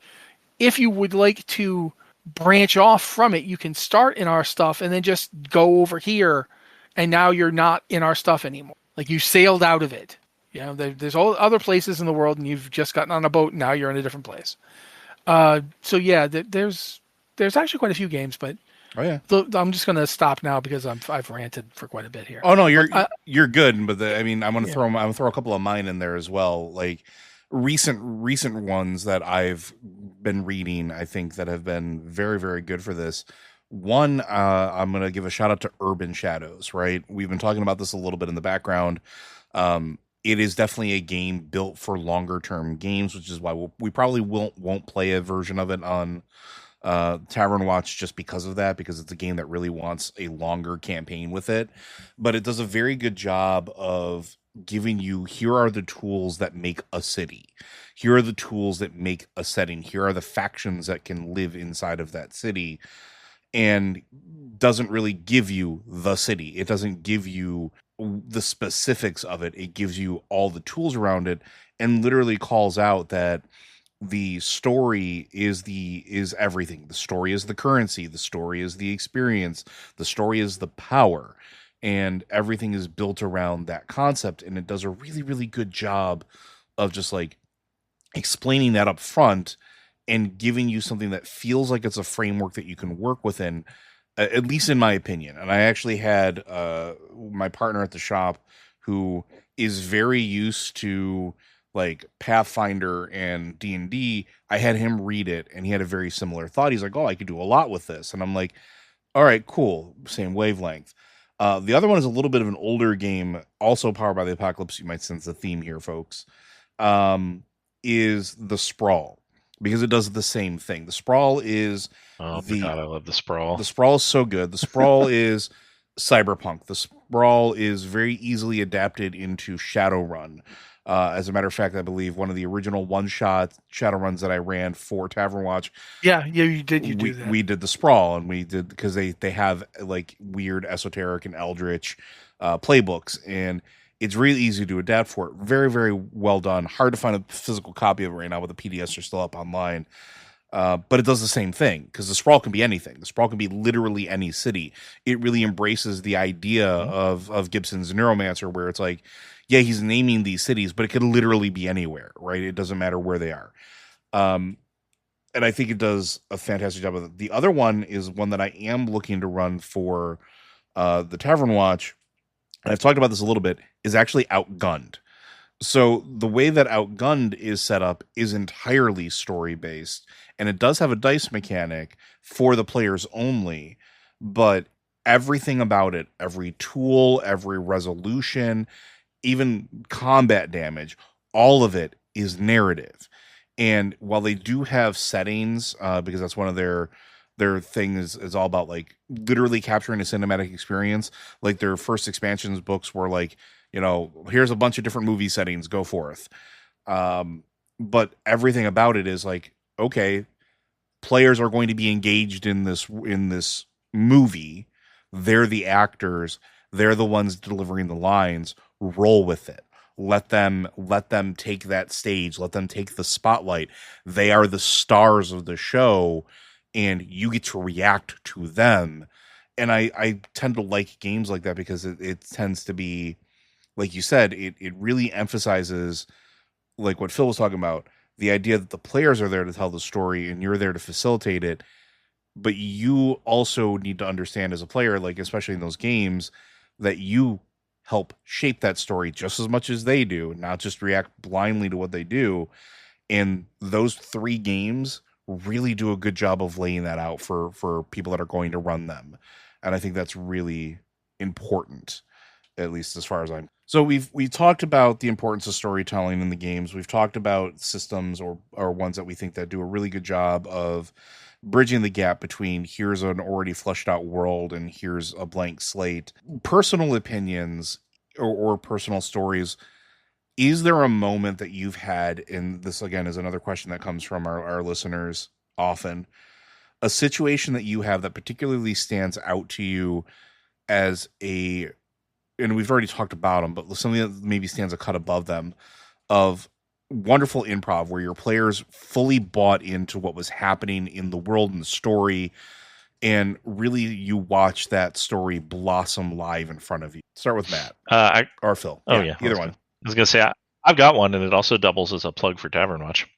if you would like to branch off from it, you can start in our stuff and then just go over here, and now you're not in our stuff anymore. Like you sailed out of it. There's all other places in the world, and you've just gotten on a boat, and now you're in a different place. So yeah, there's actually quite a few games, but oh yeah, I'm just gonna stop now because I've ranted for quite a bit here. Oh no, you're good, but I'm gonna throw a couple of mine in there as well, like recent ones that I've been reading. I think that have been very very good for this. One, I'm gonna give a shout out to Urban Shadows. Right, we've been talking about this a little bit in the background. It is definitely a game built for longer term games, which is why we probably won't play a version of it on Tavern Watch just because of that, because it's a game that really wants a longer campaign with it. But it does a very good job of giving you, here are the tools that make a city, here are the tools that make a setting, here are the factions that can live inside of that city, and doesn't really give you the city. It doesn't give you the specifics of it. It gives you all the tools around it, and literally calls out that the story is everything. The story is the currency, the story is the experience, the story is the power, and everything is built around that concept. And it does a really really good job of just like explaining that up front and giving you something that feels like it's a framework that you can work within, at least in my opinion. And I actually had my partner at the shop who is very used to like Pathfinder and D&D. I had him read it, and he had a very similar thought. He's like, oh, I could do a lot with this. And I'm like, all right, cool. Same wavelength. The other one is a little bit of an older game, also powered by the apocalypse. You might sense the theme here, folks. Is the Sprawl, because it does the same thing. The Sprawl is God, I love the Sprawl. The Sprawl is so good. The Sprawl is cyberpunk. The Sprawl is very easily adapted into Shadowrun. As a matter of fact, I believe one of the original one-shot Shadowruns that I ran for Tavern Watch. Yeah, you did. You do that. We did the Sprawl, and we did because they have like weird esoteric and eldritch playbooks, and it's really easy to adapt for it. Very, very well done. Hard to find a physical copy of it right now, but the PDFs are still up online. But it does the same thing, because the Sprawl can be anything. The Sprawl can be literally any city. It really embraces the idea of Gibson's Neuromancer, where it's like, yeah, he's naming these cities, but it could literally be anywhere, right? It doesn't matter where they are. And I think it does a fantastic job of it. The other one is one that I am looking to run for The Tavern Watch, and I've talked about this a little bit, is actually outgunned. So the way that Outgunned is set up is entirely story based, and it does have a dice mechanic for the players only, but everything about it, every tool, every resolution, even combat damage, all of it is narrative. And while they do have settings, because that's one of their things is all about like literally capturing a cinematic experience. Like their first expansions books were like, here's a bunch of different movie settings, go forth. But everything about it is like, okay, players are going to be engaged in this movie. They're the actors, they're the ones delivering the lines. Roll with it. Let them take that stage, let them take the spotlight. They are the stars of the show, and you get to react to them. And I tend to like games like that because it tends to be, like you said, it really emphasizes, like what Phil was talking about, the idea that the players are there to tell the story and you're there to facilitate it. But you also need to understand as a player, like especially in those games, that you help shape that story just as much as they do, not just react blindly to what they do. And those three games really do a good job of laying that out for people that are going to run them. And I think that's really important, at least as far as I'm. So we talked about the importance of storytelling in the games. We've talked about systems or ones that we think that do a really good job of bridging the gap between here's an already fleshed out world and here's a blank slate. Personal opinions or personal stories. Is there a moment that you've had, and this again is another question that comes from our listeners often, a situation that you have that particularly stands out to you as a, and we've already talked about them, but something that maybe stands a cut above them, of wonderful improv where your players fully bought into what was happening in the world and the story, and really you watch that story blossom live in front of you. Start with Matt or Phil. Either one. I was gonna say I've got one, and it also doubles as a plug for Tavern Watch.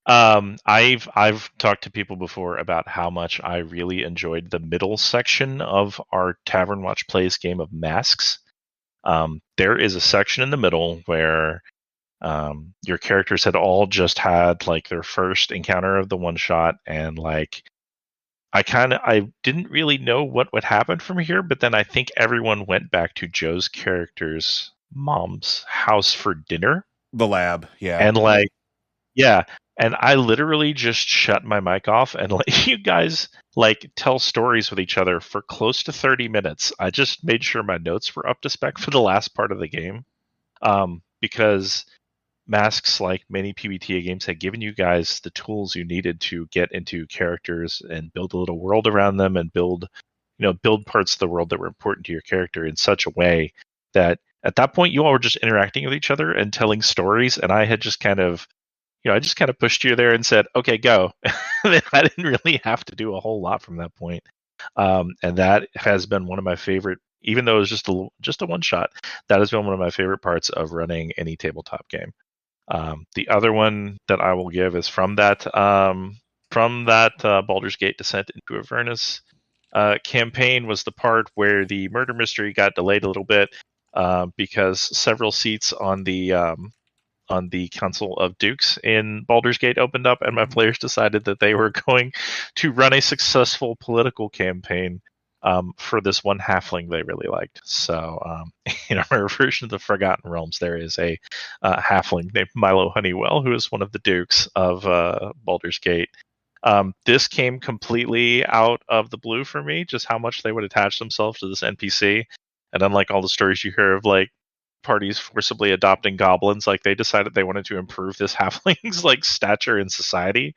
I've talked to people before about how much I really enjoyed the middle section of our Tavern Watch Plays game of Masks. There is a section in the middle where your characters had all just had like their first encounter of the one shot, and like I didn't really know what would happen from here, but then I think everyone went back to Joe's character's mom's house for dinner. The lab, yeah. And like, yeah. And I literally just shut my mic off and let you guys like tell stories with each other for close to 30 minutes. I just made sure my notes were up to spec for the last part of the game. Because Masks, like many PBTA games, had given you guys the tools you needed to get into characters and build a little world around them and build parts of the world that were important to your character in such a way that at that point you all were just interacting with each other and telling stories. And I had just kind of, I just kind of pushed you there and said, okay, go. I didn't really have to do a whole lot from that point. And that has been one of my favorite, even though it was just a one shot, that has been one of my favorite parts of running any tabletop game. The other one that I will give is from that Baldur's Gate Descent into Avernus campaign, was the part where the murder mystery got delayed a little bit because several seats on the Council of Dukes in Baldur's Gate opened up, and my players decided that they were going to run a successful political campaign for this one halfling they really liked. So in our version of the Forgotten Realms, there is a halfling named Milo Honeywell, who is one of the dukes of Baldur's Gate. This came completely out of the blue for me, just how much they would attach themselves to this NPC. And unlike all the stories you hear of like parties forcibly adopting goblins, like they decided they wanted to improve this halfling's like stature in society.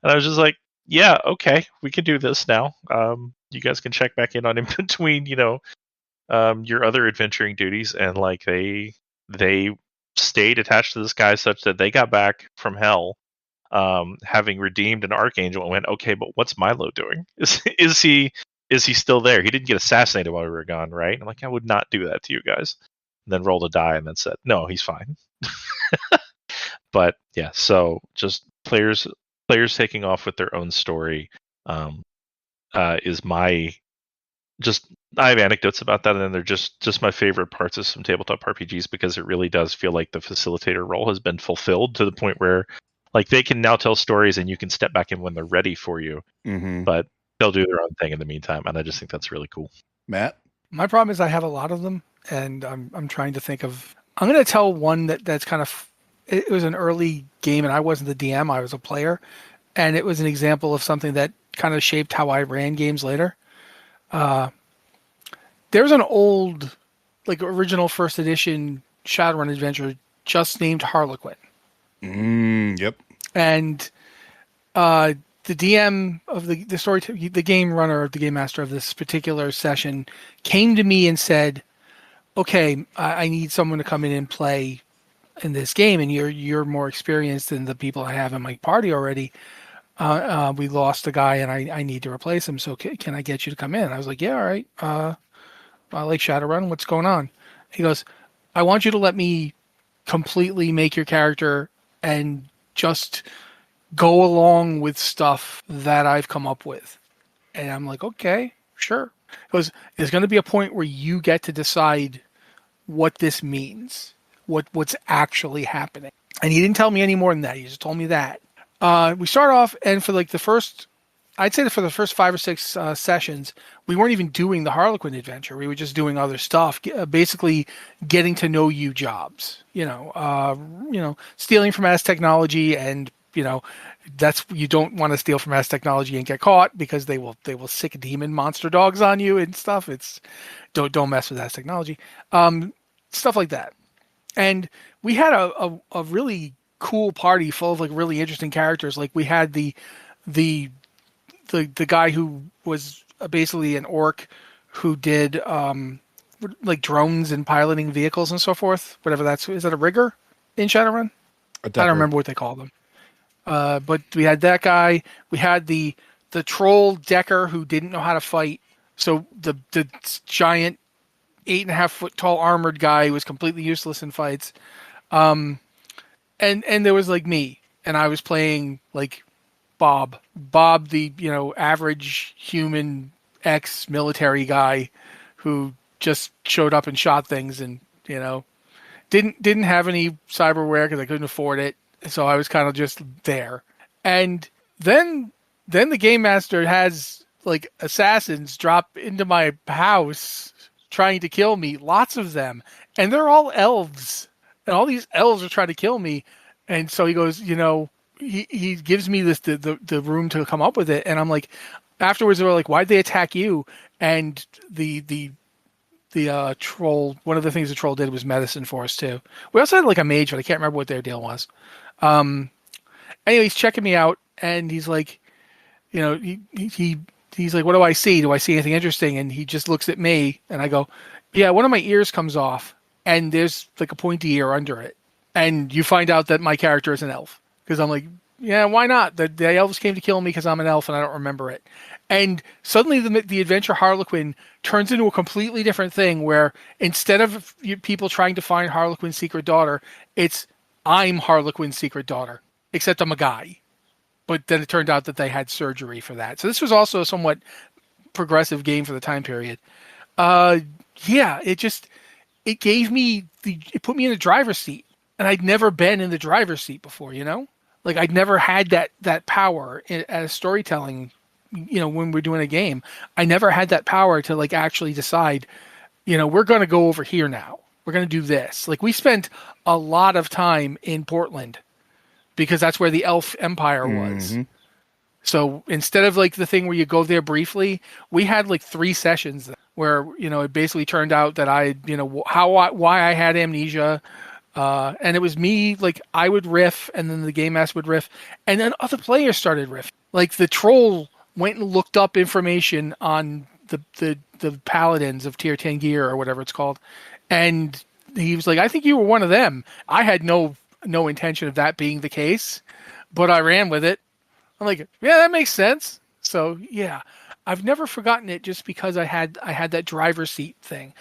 And I was just like, yeah, okay, we can do this now. You guys can check back in on him between, your other adventuring duties. And like they stayed attached to this guy such that they got back from hell, having redeemed an archangel, and went, okay, but what's Milo doing? Is he still there? He didn't get assassinated while we were gone, right? I'm like, I would not do that to you guys. And then rolled a die and then said, no, he's fine. But yeah, so just players taking off with their own story is my I have anecdotes about that, and then they're just my favorite parts of some tabletop RPGs because it really does feel like the facilitator role has been fulfilled to the point where like they can now tell stories and you can step back in when they're ready for you, but they'll do their own thing in the meantime, and I just think that's really cool. Matt? My problem is I have a lot of them, and I'm trying to think of. I'm going to tell one that's kind of. It was an early game, and I wasn't the DM. I was a player, and it was an example of something that kind of shaped how I ran games later. There's an old, like original first edition Shadowrun adventure just named Harlequin. Yep. And the DM of the story, the game runner, the game master of this particular session came to me and said, okay, I need someone to come in and play in this game, and you're more experienced than the people I have in my party already. We lost a guy, and I need to replace him. So can I get you to come in? I was like, yeah, all right. I like Shadowrun. What's going on? He goes, I want you to let me completely make your character and just go along with stuff that I've come up with. And I'm like, okay, sure. He goes, there's going to be a point where you get to decide what this means, what's actually happening. And he didn't tell me any more than that. He just told me that. We start off, and for like I'd say that for the first 5 or 6 sessions, we weren't even doing the Harlequin adventure. We were just doing other stuff, basically getting to know you jobs. Stealing from mass technology, and that's you don't want to steal from mass technology and get caught because they will sick demon monster dogs on you and stuff. It's don't mess with mass technology, stuff like that. And we had a really cool party full of like really interesting characters. Like we had the guy who was basically an orc who did like drones and piloting vehicles and so forth. Whatever is that a rigger in Shadowrun? I don't remember what they call them. But we had that guy. We had the troll Decker who didn't know how to fight. So the giant 8.5 foot tall armored guy was completely useless in fights. And there was like me, and I was playing like Bob, the average human ex-military guy who just showed up and shot things, and didn't have any cyberware because I couldn't afford it, so I was kind of just there. And then the game master has like assassins drop into my house trying to kill me, lots of them, and they're all elves, and all these elves are trying to kill me. And so he goes, he gives me this the room to come up with it, and I'm like, afterwards they were like, why'd they attack you? And the troll, one of the things the troll did was medicine for us too. We also had like a mage, but I can't remember what their deal was. Anyway, he's checking me out, and he's like, he's like, what do I see? Do I see anything interesting? And he just looks at me, and I go, yeah, one of my ears comes off, and there's like a pointy ear under it. And you find out that my character is an elf. Because I'm like, yeah, why not? The elves came to kill me because I'm an elf and I don't remember it. And suddenly the adventure Harlequin turns into a completely different thing where instead of people trying to find Harlequin's secret daughter, it's I'm Harlequin's secret daughter, except I'm a guy. But then it turned out that they had surgery for that. So this was also a somewhat progressive game for the time period. It gave me it put me in the driver's seat. And I'd never been in the driver's seat before, Like I'd never had that power as storytelling, when we're doing a game. I never had that power to like actually decide, we're going to go over here now. We're going to do this. Like we spent a lot of time in Portland because that's where the elf empire was. Mm-hmm. So instead of like the thing where you go there briefly, we had like 3 sessions where, it basically turned out that why I had amnesia. And it was me, like I would riff, and then the game master would riff, and then other players started riffing. Like the troll went and looked up information on the paladins of tier 10 gear or whatever it's called, and he was like, I think you were one of them. I had no intention of that being the case, but I ran with it. I'm like, yeah, that makes sense. So yeah, I've never forgotten it just because I had that driver's seat thing.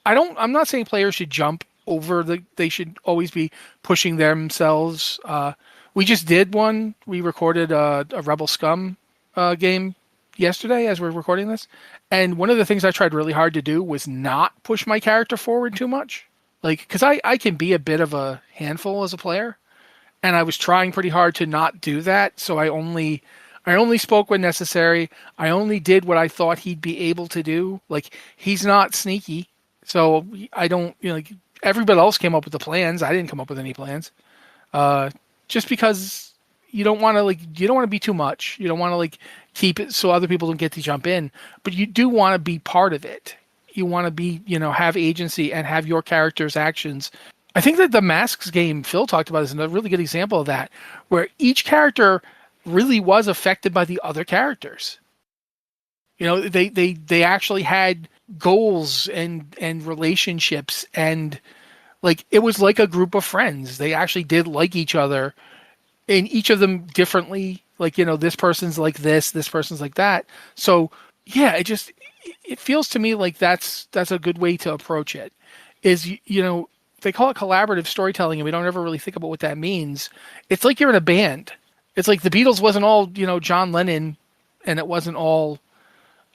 I'm not saying players should jump over they should always be pushing themselves. We just did one. We recorded a Rebel Scum game yesterday as we're recording this, and one of the things I tried really hard to do was not push my character forward too much. Like, because I can be a bit of a handful as a player, and I was trying pretty hard to not do that. So I only spoke when necessary. I only did what I thought he'd be able to do. Like, he's not sneaky, so I don't, like, everybody else came up with the plans. I didn't come up with any plans. Just because you don't want to, like, you don't want to be too much. You don't want to, like, keep it so other people don't get to jump in, but you do want to be part of it. You want to be, have agency and have your character's actions. I think that the Masks game Phil talked about is a really good example of that, where each character really was affected by the other characters. They actually had goals and relationships, and like it was like a group of friends. They actually did like each other, and each of them differently. Like, this person's like this person's like that. So yeah, it feels to me like that's a good way to approach it. Is they call it collaborative storytelling, and we don't ever really think about what that means. It's like you're in a band. It's like the Beatles wasn't all, John Lennon, and it wasn't all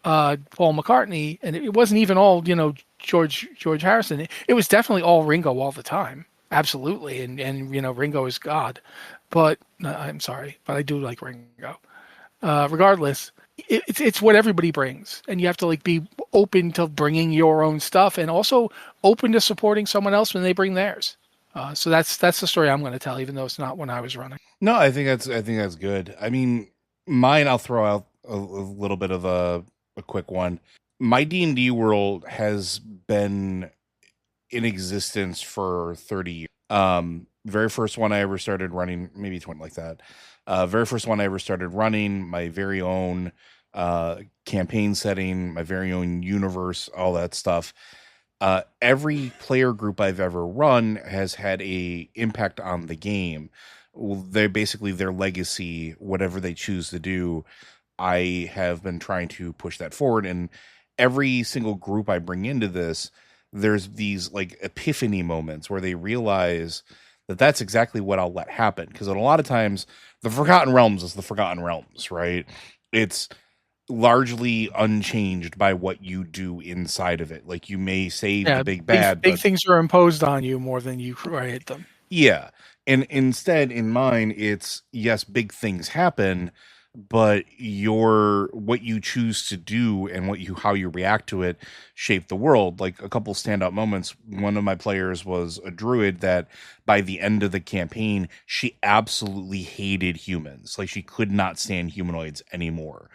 Paul McCartney, and it wasn't even all, George Harrison. It was definitely all Ringo all the time. Absolutely. And Ringo is God. But I'm sorry, but I do like Ringo. Regardless, it's what everybody brings, and you have to like be open to bringing your own stuff, and also open to supporting someone else when they bring theirs. So that's the story I'm going to tell, even though it's not when I was running. No, I think that's good. I mean, mine, I'll throw out a little bit of a quick one. My D&D world has been in existence for 30 years. Very first one I ever started running, maybe 20, like that. Very first one I ever started running, my very own campaign setting, my very own universe, all that stuff. Every player group I've ever run has had a impact on the game. They're basically their legacy, whatever they choose to do. I have been trying to push that forward, and every single group I bring into this, there's these like epiphany moments where they realize that that's exactly what I'll let happen. Because a lot of times, the Forgotten Realms is the Forgotten Realms, right? It's largely unchanged by what you do inside of it. Like, you may save the big bad, big but things are imposed on you more than you create them. yeah. And instead, in mine, it's yes, big things happen, but what you choose to do and how you react to it shape the world. Like, a couple standout moments. One of my players was a druid that by the end of the campaign, she absolutely hated humans. Like, she could not stand humanoids anymore.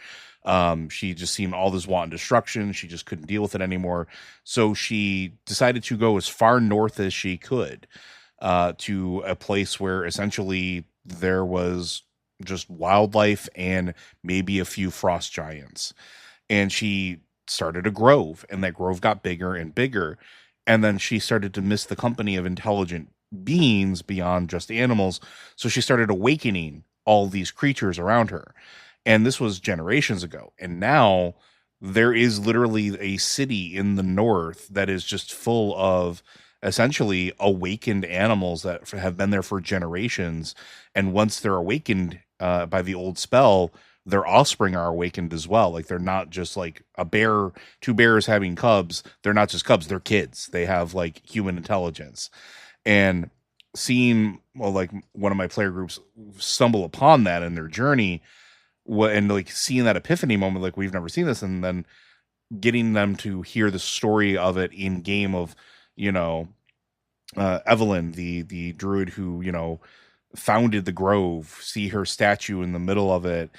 She just seemed all this wanton destruction. She just couldn't deal with it anymore. So she decided to go as far north as she could, to a place where essentially there was just wildlife and maybe a few frost giants. And she started a grove, and that grove got bigger and bigger. And then she started to miss the company of intelligent beings beyond just animals. So she started awakening all these creatures around her. And this was generations ago. And now there is literally a city in the north that is just full of essentially awakened animals that have been there for generations. And once they're awakened by the old spell, their offspring are awakened as well. Like, they're not just like two bears having cubs. They're not just cubs, they're kids. They have like human intelligence. And seeing, well, like one of my player groups stumble upon that in their journey, and like seeing that epiphany moment, like, we've never seen this, and then getting them to hear the story of it in game of, Evelyn, the druid who, founded the grove, see her statue in the middle of it,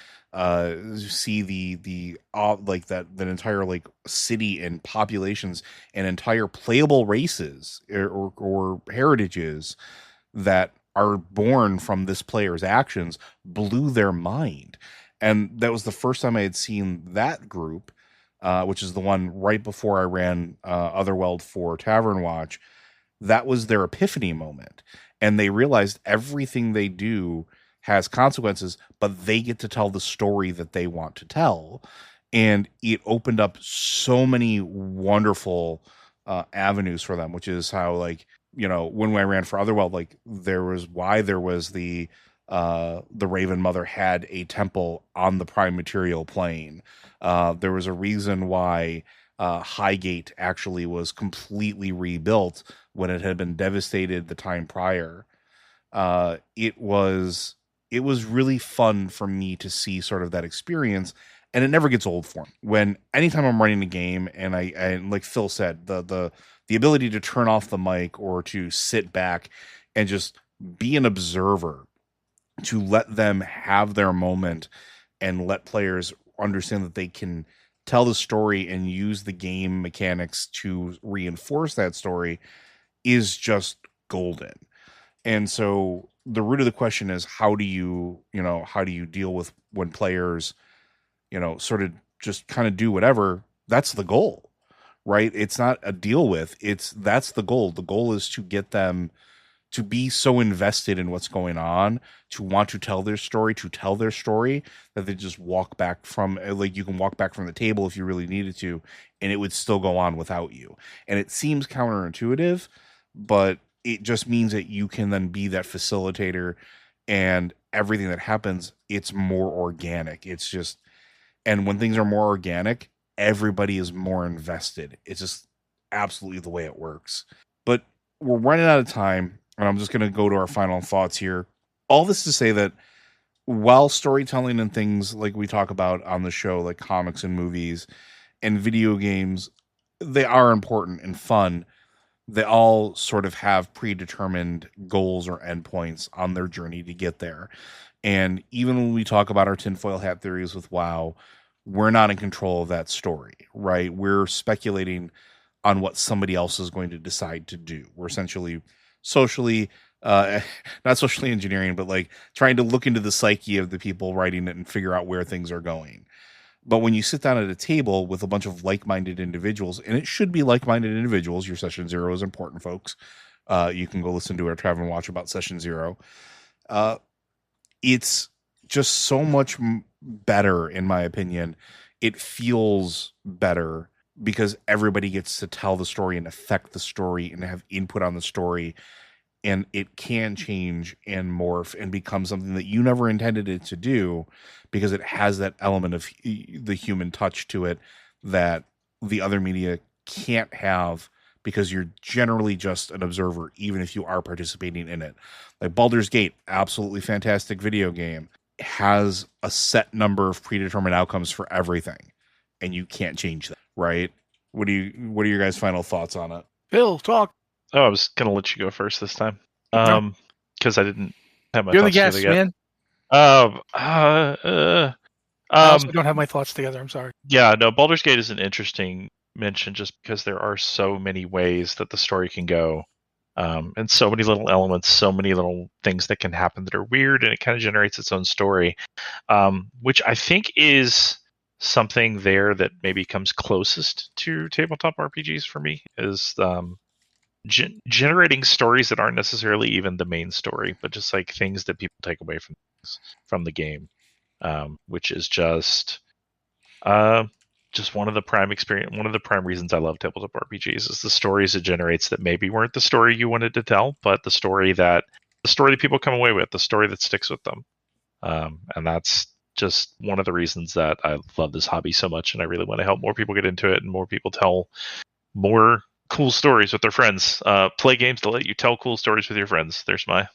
see the like that entire like city and populations and entire playable races or heritages that are born from this player's actions, blew their mind. And that was the first time I had seen that group, which is the one right before I ran Otherworld for Tavern Watch. That was their epiphany moment. And they realized everything they do has consequences, but they get to tell the story that they want to tell. And it opened up so many wonderful avenues for them, which is how, like, when I ran for Otherworld, like, there was the the Raven Mother had a temple on the prime material plane. There was a reason why Highgate actually was completely rebuilt when it had been devastated the time prior. It was really fun for me to see sort of that experience, and it never gets old for me. When anytime I'm running a game, and like Phil said, the ability to turn off the mic or to sit back and just be an observer, to let them have their moment and let players understand that they can tell the story and use the game mechanics to reinforce that story is just golden. And so the root of the question is, how do you deal with when players, sort of just kind of do whatever? That's the goal, right? It's not a deal with, that's the goal. The goal is to get them to be so invested in what's going on, to want to tell their story, that they just walk back from, like, you can walk back from the table if you really needed to, and it would still go on without you. And it seems counterintuitive, but it just means that you can then be that facilitator, and everything that happens, it's more organic. It's just, and when things are more organic, everybody is more invested. It's just absolutely the way it works. But we're running out of time, and I'm just going to go to our final thoughts here. All this to say that while storytelling and things like we talk about on the show, like comics and movies and video games, they are important and fun, they all sort of have predetermined goals or endpoints on their journey to get there. And even when we talk about our tinfoil hat theories with WoW, we're not in control of that story, right? We're speculating on what somebody else is going to decide to do. We're essentially socially, not socially engineering, but like trying to look into the psyche of the people writing it and figure out where things are going. But when you sit down at a table with a bunch of like-minded individuals, and it should be like-minded individuals, your session zero is important, folks. You can go listen to our Tavern Watch about session zero. It's just so much better, in my opinion. It feels better because everybody gets to tell the story and affect the story and have input on the story. And it can change and morph and become something that you never intended it to do, because it has that element of the human touch to it that the other media can't have, because you're generally just an observer, even if you are participating in it. Like Baldur's Gate, absolutely fantastic video game, has a set number of predetermined outcomes for everything, and you can't change that, right? What are your guys' final thoughts on it? Phil, talk. Oh, I was gonna let you go first this time, No. because I didn't have my You're the thoughts guest, together yet. man. I Also don't have my thoughts together. I'm sorry. Yeah, no, Baldur's Gate is an interesting mention just because there are so many ways that the story can go, and so many little elements, so many little things that can happen that are weird, and it kind of generates its own story, which I think is something there that maybe comes closest to tabletop RPGs for me, is generating stories that aren't necessarily even the main story, but just like things that people take away from the game, which is just one of the prime reasons I love tabletop RPGs is the stories it generates that maybe weren't the story you wanted to tell, but the story that people come away with, the story that sticks with them, and that's just one of the reasons that I love this hobby so much, and I really want to help more people get into it and more people tell more cool stories with their friends. Play games to let you tell cool stories with your friends. There's my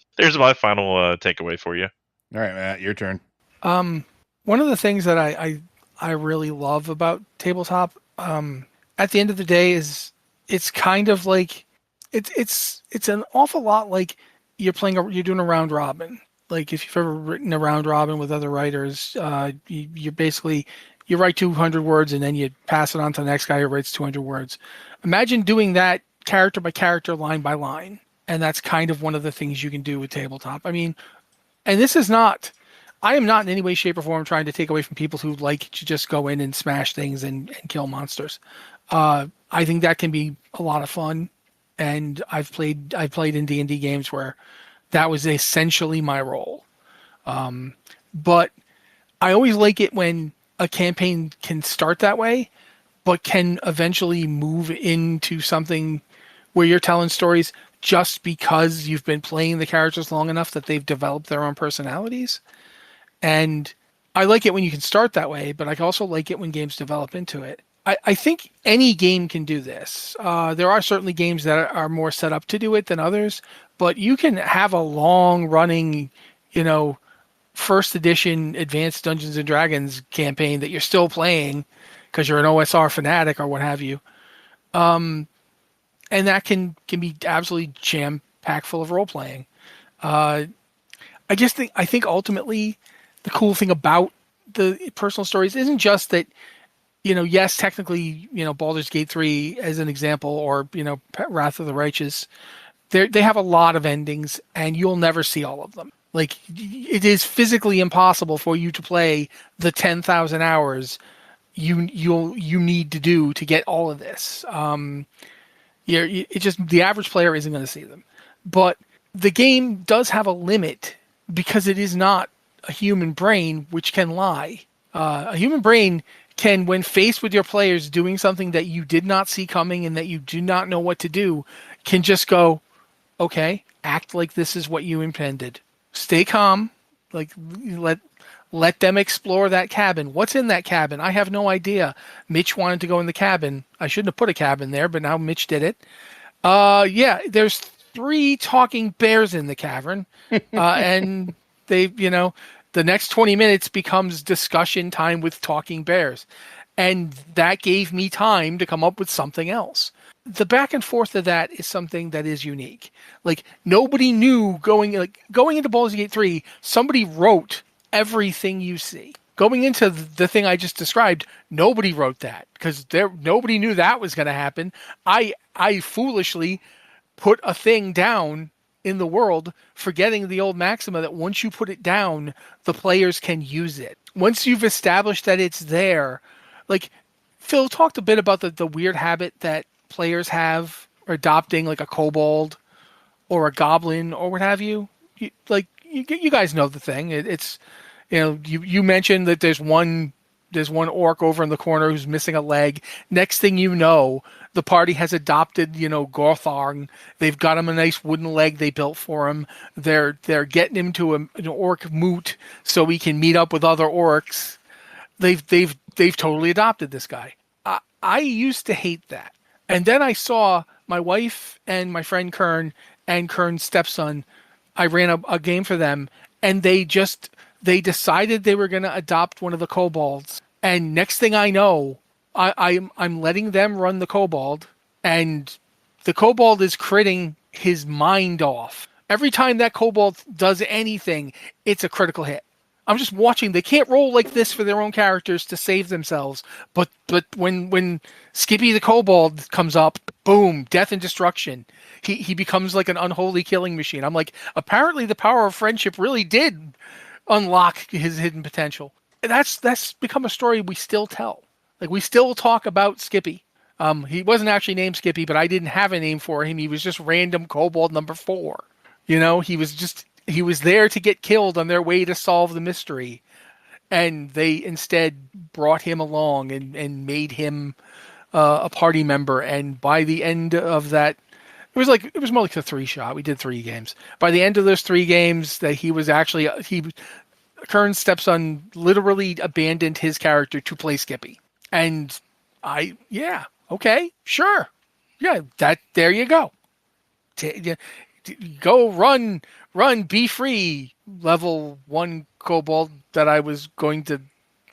final takeaway for you. All right, Matt, your turn. One of the things that I really love about tabletop, at the end of the day, is it's kind of like it's an awful lot like you're doing a round robin. Like if you've ever written a round robin with other writers, you basically you write 200 words and then you pass it on to the next guy who writes 200 words. Imagine doing that character by character, line by line, and that's kind of one of the things you can do with tabletop. I mean, and this is not. I am not in any way, shape, or form trying to take away from people who like to just go in and smash things and kill monsters. I think that can be a lot of fun, and I've played in D&D games where that was essentially my role. But I always like it when a campaign can start that way, but can eventually move into something where you're telling stories just because you've been playing the characters long enough that they've developed their own personalities. And I like it when you can start that way, but I also like it when games develop into it. I think any game can do this. There are certainly games that are more set up to do it than others, but you can have a long running, first edition Advanced Dungeons and Dragons campaign that you're still playing because you're an OSR fanatic or what have you. And that can be absolutely jam packed full of role playing. I think ultimately the cool thing about the personal stories isn't just that, yes, technically, Baldur's Gate 3 as an example, or, Wrath of the Righteous, they have a lot of endings and you'll never see all of them. Like, it is physically impossible for you to play the 10,000 hours you need to do to get all of this. It just, the average player isn't going to see them. But the game does have a limit because it is not a human brain, which can lie. A human brain can, when faced with your players doing something that you did not see coming and that you do not know what to do, can just go, okay, act like this is what you intended. Stay calm. Like, let them explore that cabin. What's in that cabin? I have no idea. Mitch wanted to go in the cabin. I shouldn't have put a cabin there, but now Mitch did it. Yeah, there's 3 talking bears in the cavern. And they, the next 20 minutes becomes discussion time with talking bears. And that gave me time to come up with something else. The back and forth of that is something that is unique. Like, nobody knew going into Baldur's Gate 3, somebody wrote everything you see. Going into the thing I just described, nobody wrote that because nobody knew that was going to happen. I foolishly put a thing down in the world, forgetting the old maxima that once you put it down, the players can use it. Once you've established that it's there, like Phil talked a bit about the weird habit that players have adopting, like a kobold or a goblin or what have you. You guys know the thing. It's you mentioned that there's one orc over in the corner who's missing a leg. Next thing you know, the party has adopted, Gorthong. They've got him a nice wooden leg they built for him. They're getting him to an orc moot so he can meet up with other orcs. They've totally adopted this guy. I used to hate that. And then I saw my wife and my friend Kern and Kern's stepson. I ran a game for them, and they decided they were going to adopt one of the kobolds. And next thing I know, I'm letting them run the kobold, and the kobold is critting his mind off. Every time that kobold does anything, it's a critical hit. I'm just watching. They can't roll like this for their own characters to save themselves. But when Skippy the kobold comes up, boom, death and destruction. He becomes like an unholy killing machine. I'm like, apparently the power of friendship really did unlock his hidden potential. And that's become a story we still tell. Like, we still talk about Skippy. He wasn't actually named Skippy, but I didn't have a name for him. He was just random kobold number 4. He was there to get killed on their way to solve the mystery. And they instead brought him along and made him a party member. And by the end of that, it was more like a 3-shot. We did 3 games. By the end of those 3 games, that Kern's stepson literally abandoned his character to play Skippy. And okay, sure. Yeah, there you go. Go run, be free, level 1 kobold that I was going to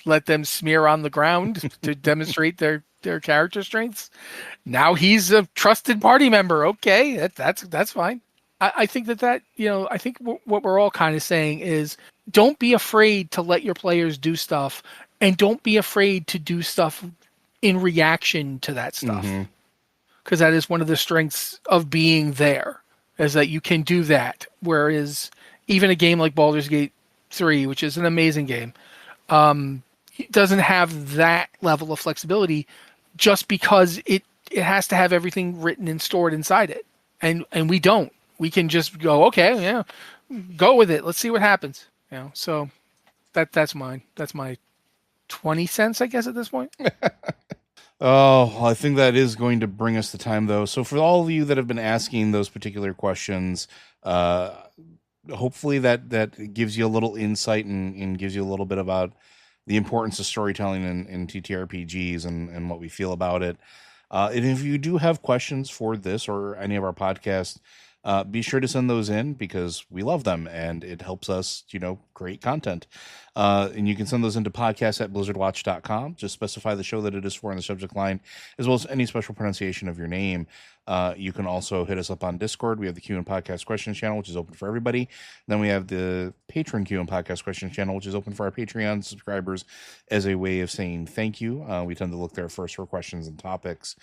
let them smear on the ground to demonstrate their character strengths. Now he's a trusted party member. Okay, that's fine. I think that I think what we're all kind of saying is, don't be afraid to let your players do stuff, and don't be afraid to do stuff in reaction to that stuff. Because that is one of the strengths of being there, is that you can do that. Whereas even a game like Baldur's Gate 3, which is an amazing game, doesn't have that level of flexibility just because it has to have everything written and stored inside it. And we don't. We can just go, okay, yeah, go with it. Let's see what happens. So that's mine. That's my 20 cents, I guess, at this point. Oh, I think that is going to bring us to time, though. So, for all of you that have been asking those particular questions, hopefully that gives you a little insight and gives you a little bit about the importance of storytelling in TTRPGs and what we feel about it. And if you do have questions for this or any of our podcasts, be sure to send those in because we love them and it helps us, create content. And you can send those into podcast@blizzardwatch.com. Just specify the show that it is for in the subject line, as well as any special pronunciation of your name. You can also hit us up on Discord. We have the Q and Podcast Questions channel, which is open for everybody. Then we have the Patron Q and Podcast Questions channel, which is open for our Patreon subscribers as a way of saying thank you. We tend to look there first for questions and topics.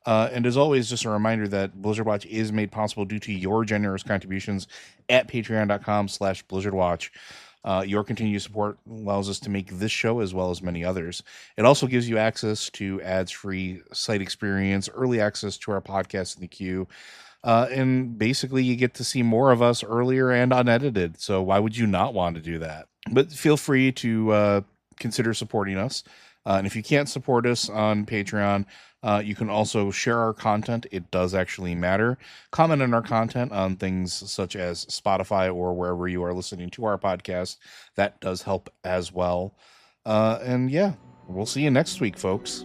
And as always, just a reminder that Blizzard Watch is made possible due to your generous contributions at patreon.com/BlizzardWatch. Your continued support allows us to make this show as well as many others. It also gives you access to ads-free site experience, early access to our podcast in the queue, and basically you get to see more of us earlier and unedited. So why would you not want to do that? But feel free to consider supporting us. And if you can't support us on Patreon, you can also share our content. It does actually matter. Comment on our content on things such as Spotify or wherever you are listening to our podcast. That does help as well. And yeah, we'll see you next week, folks.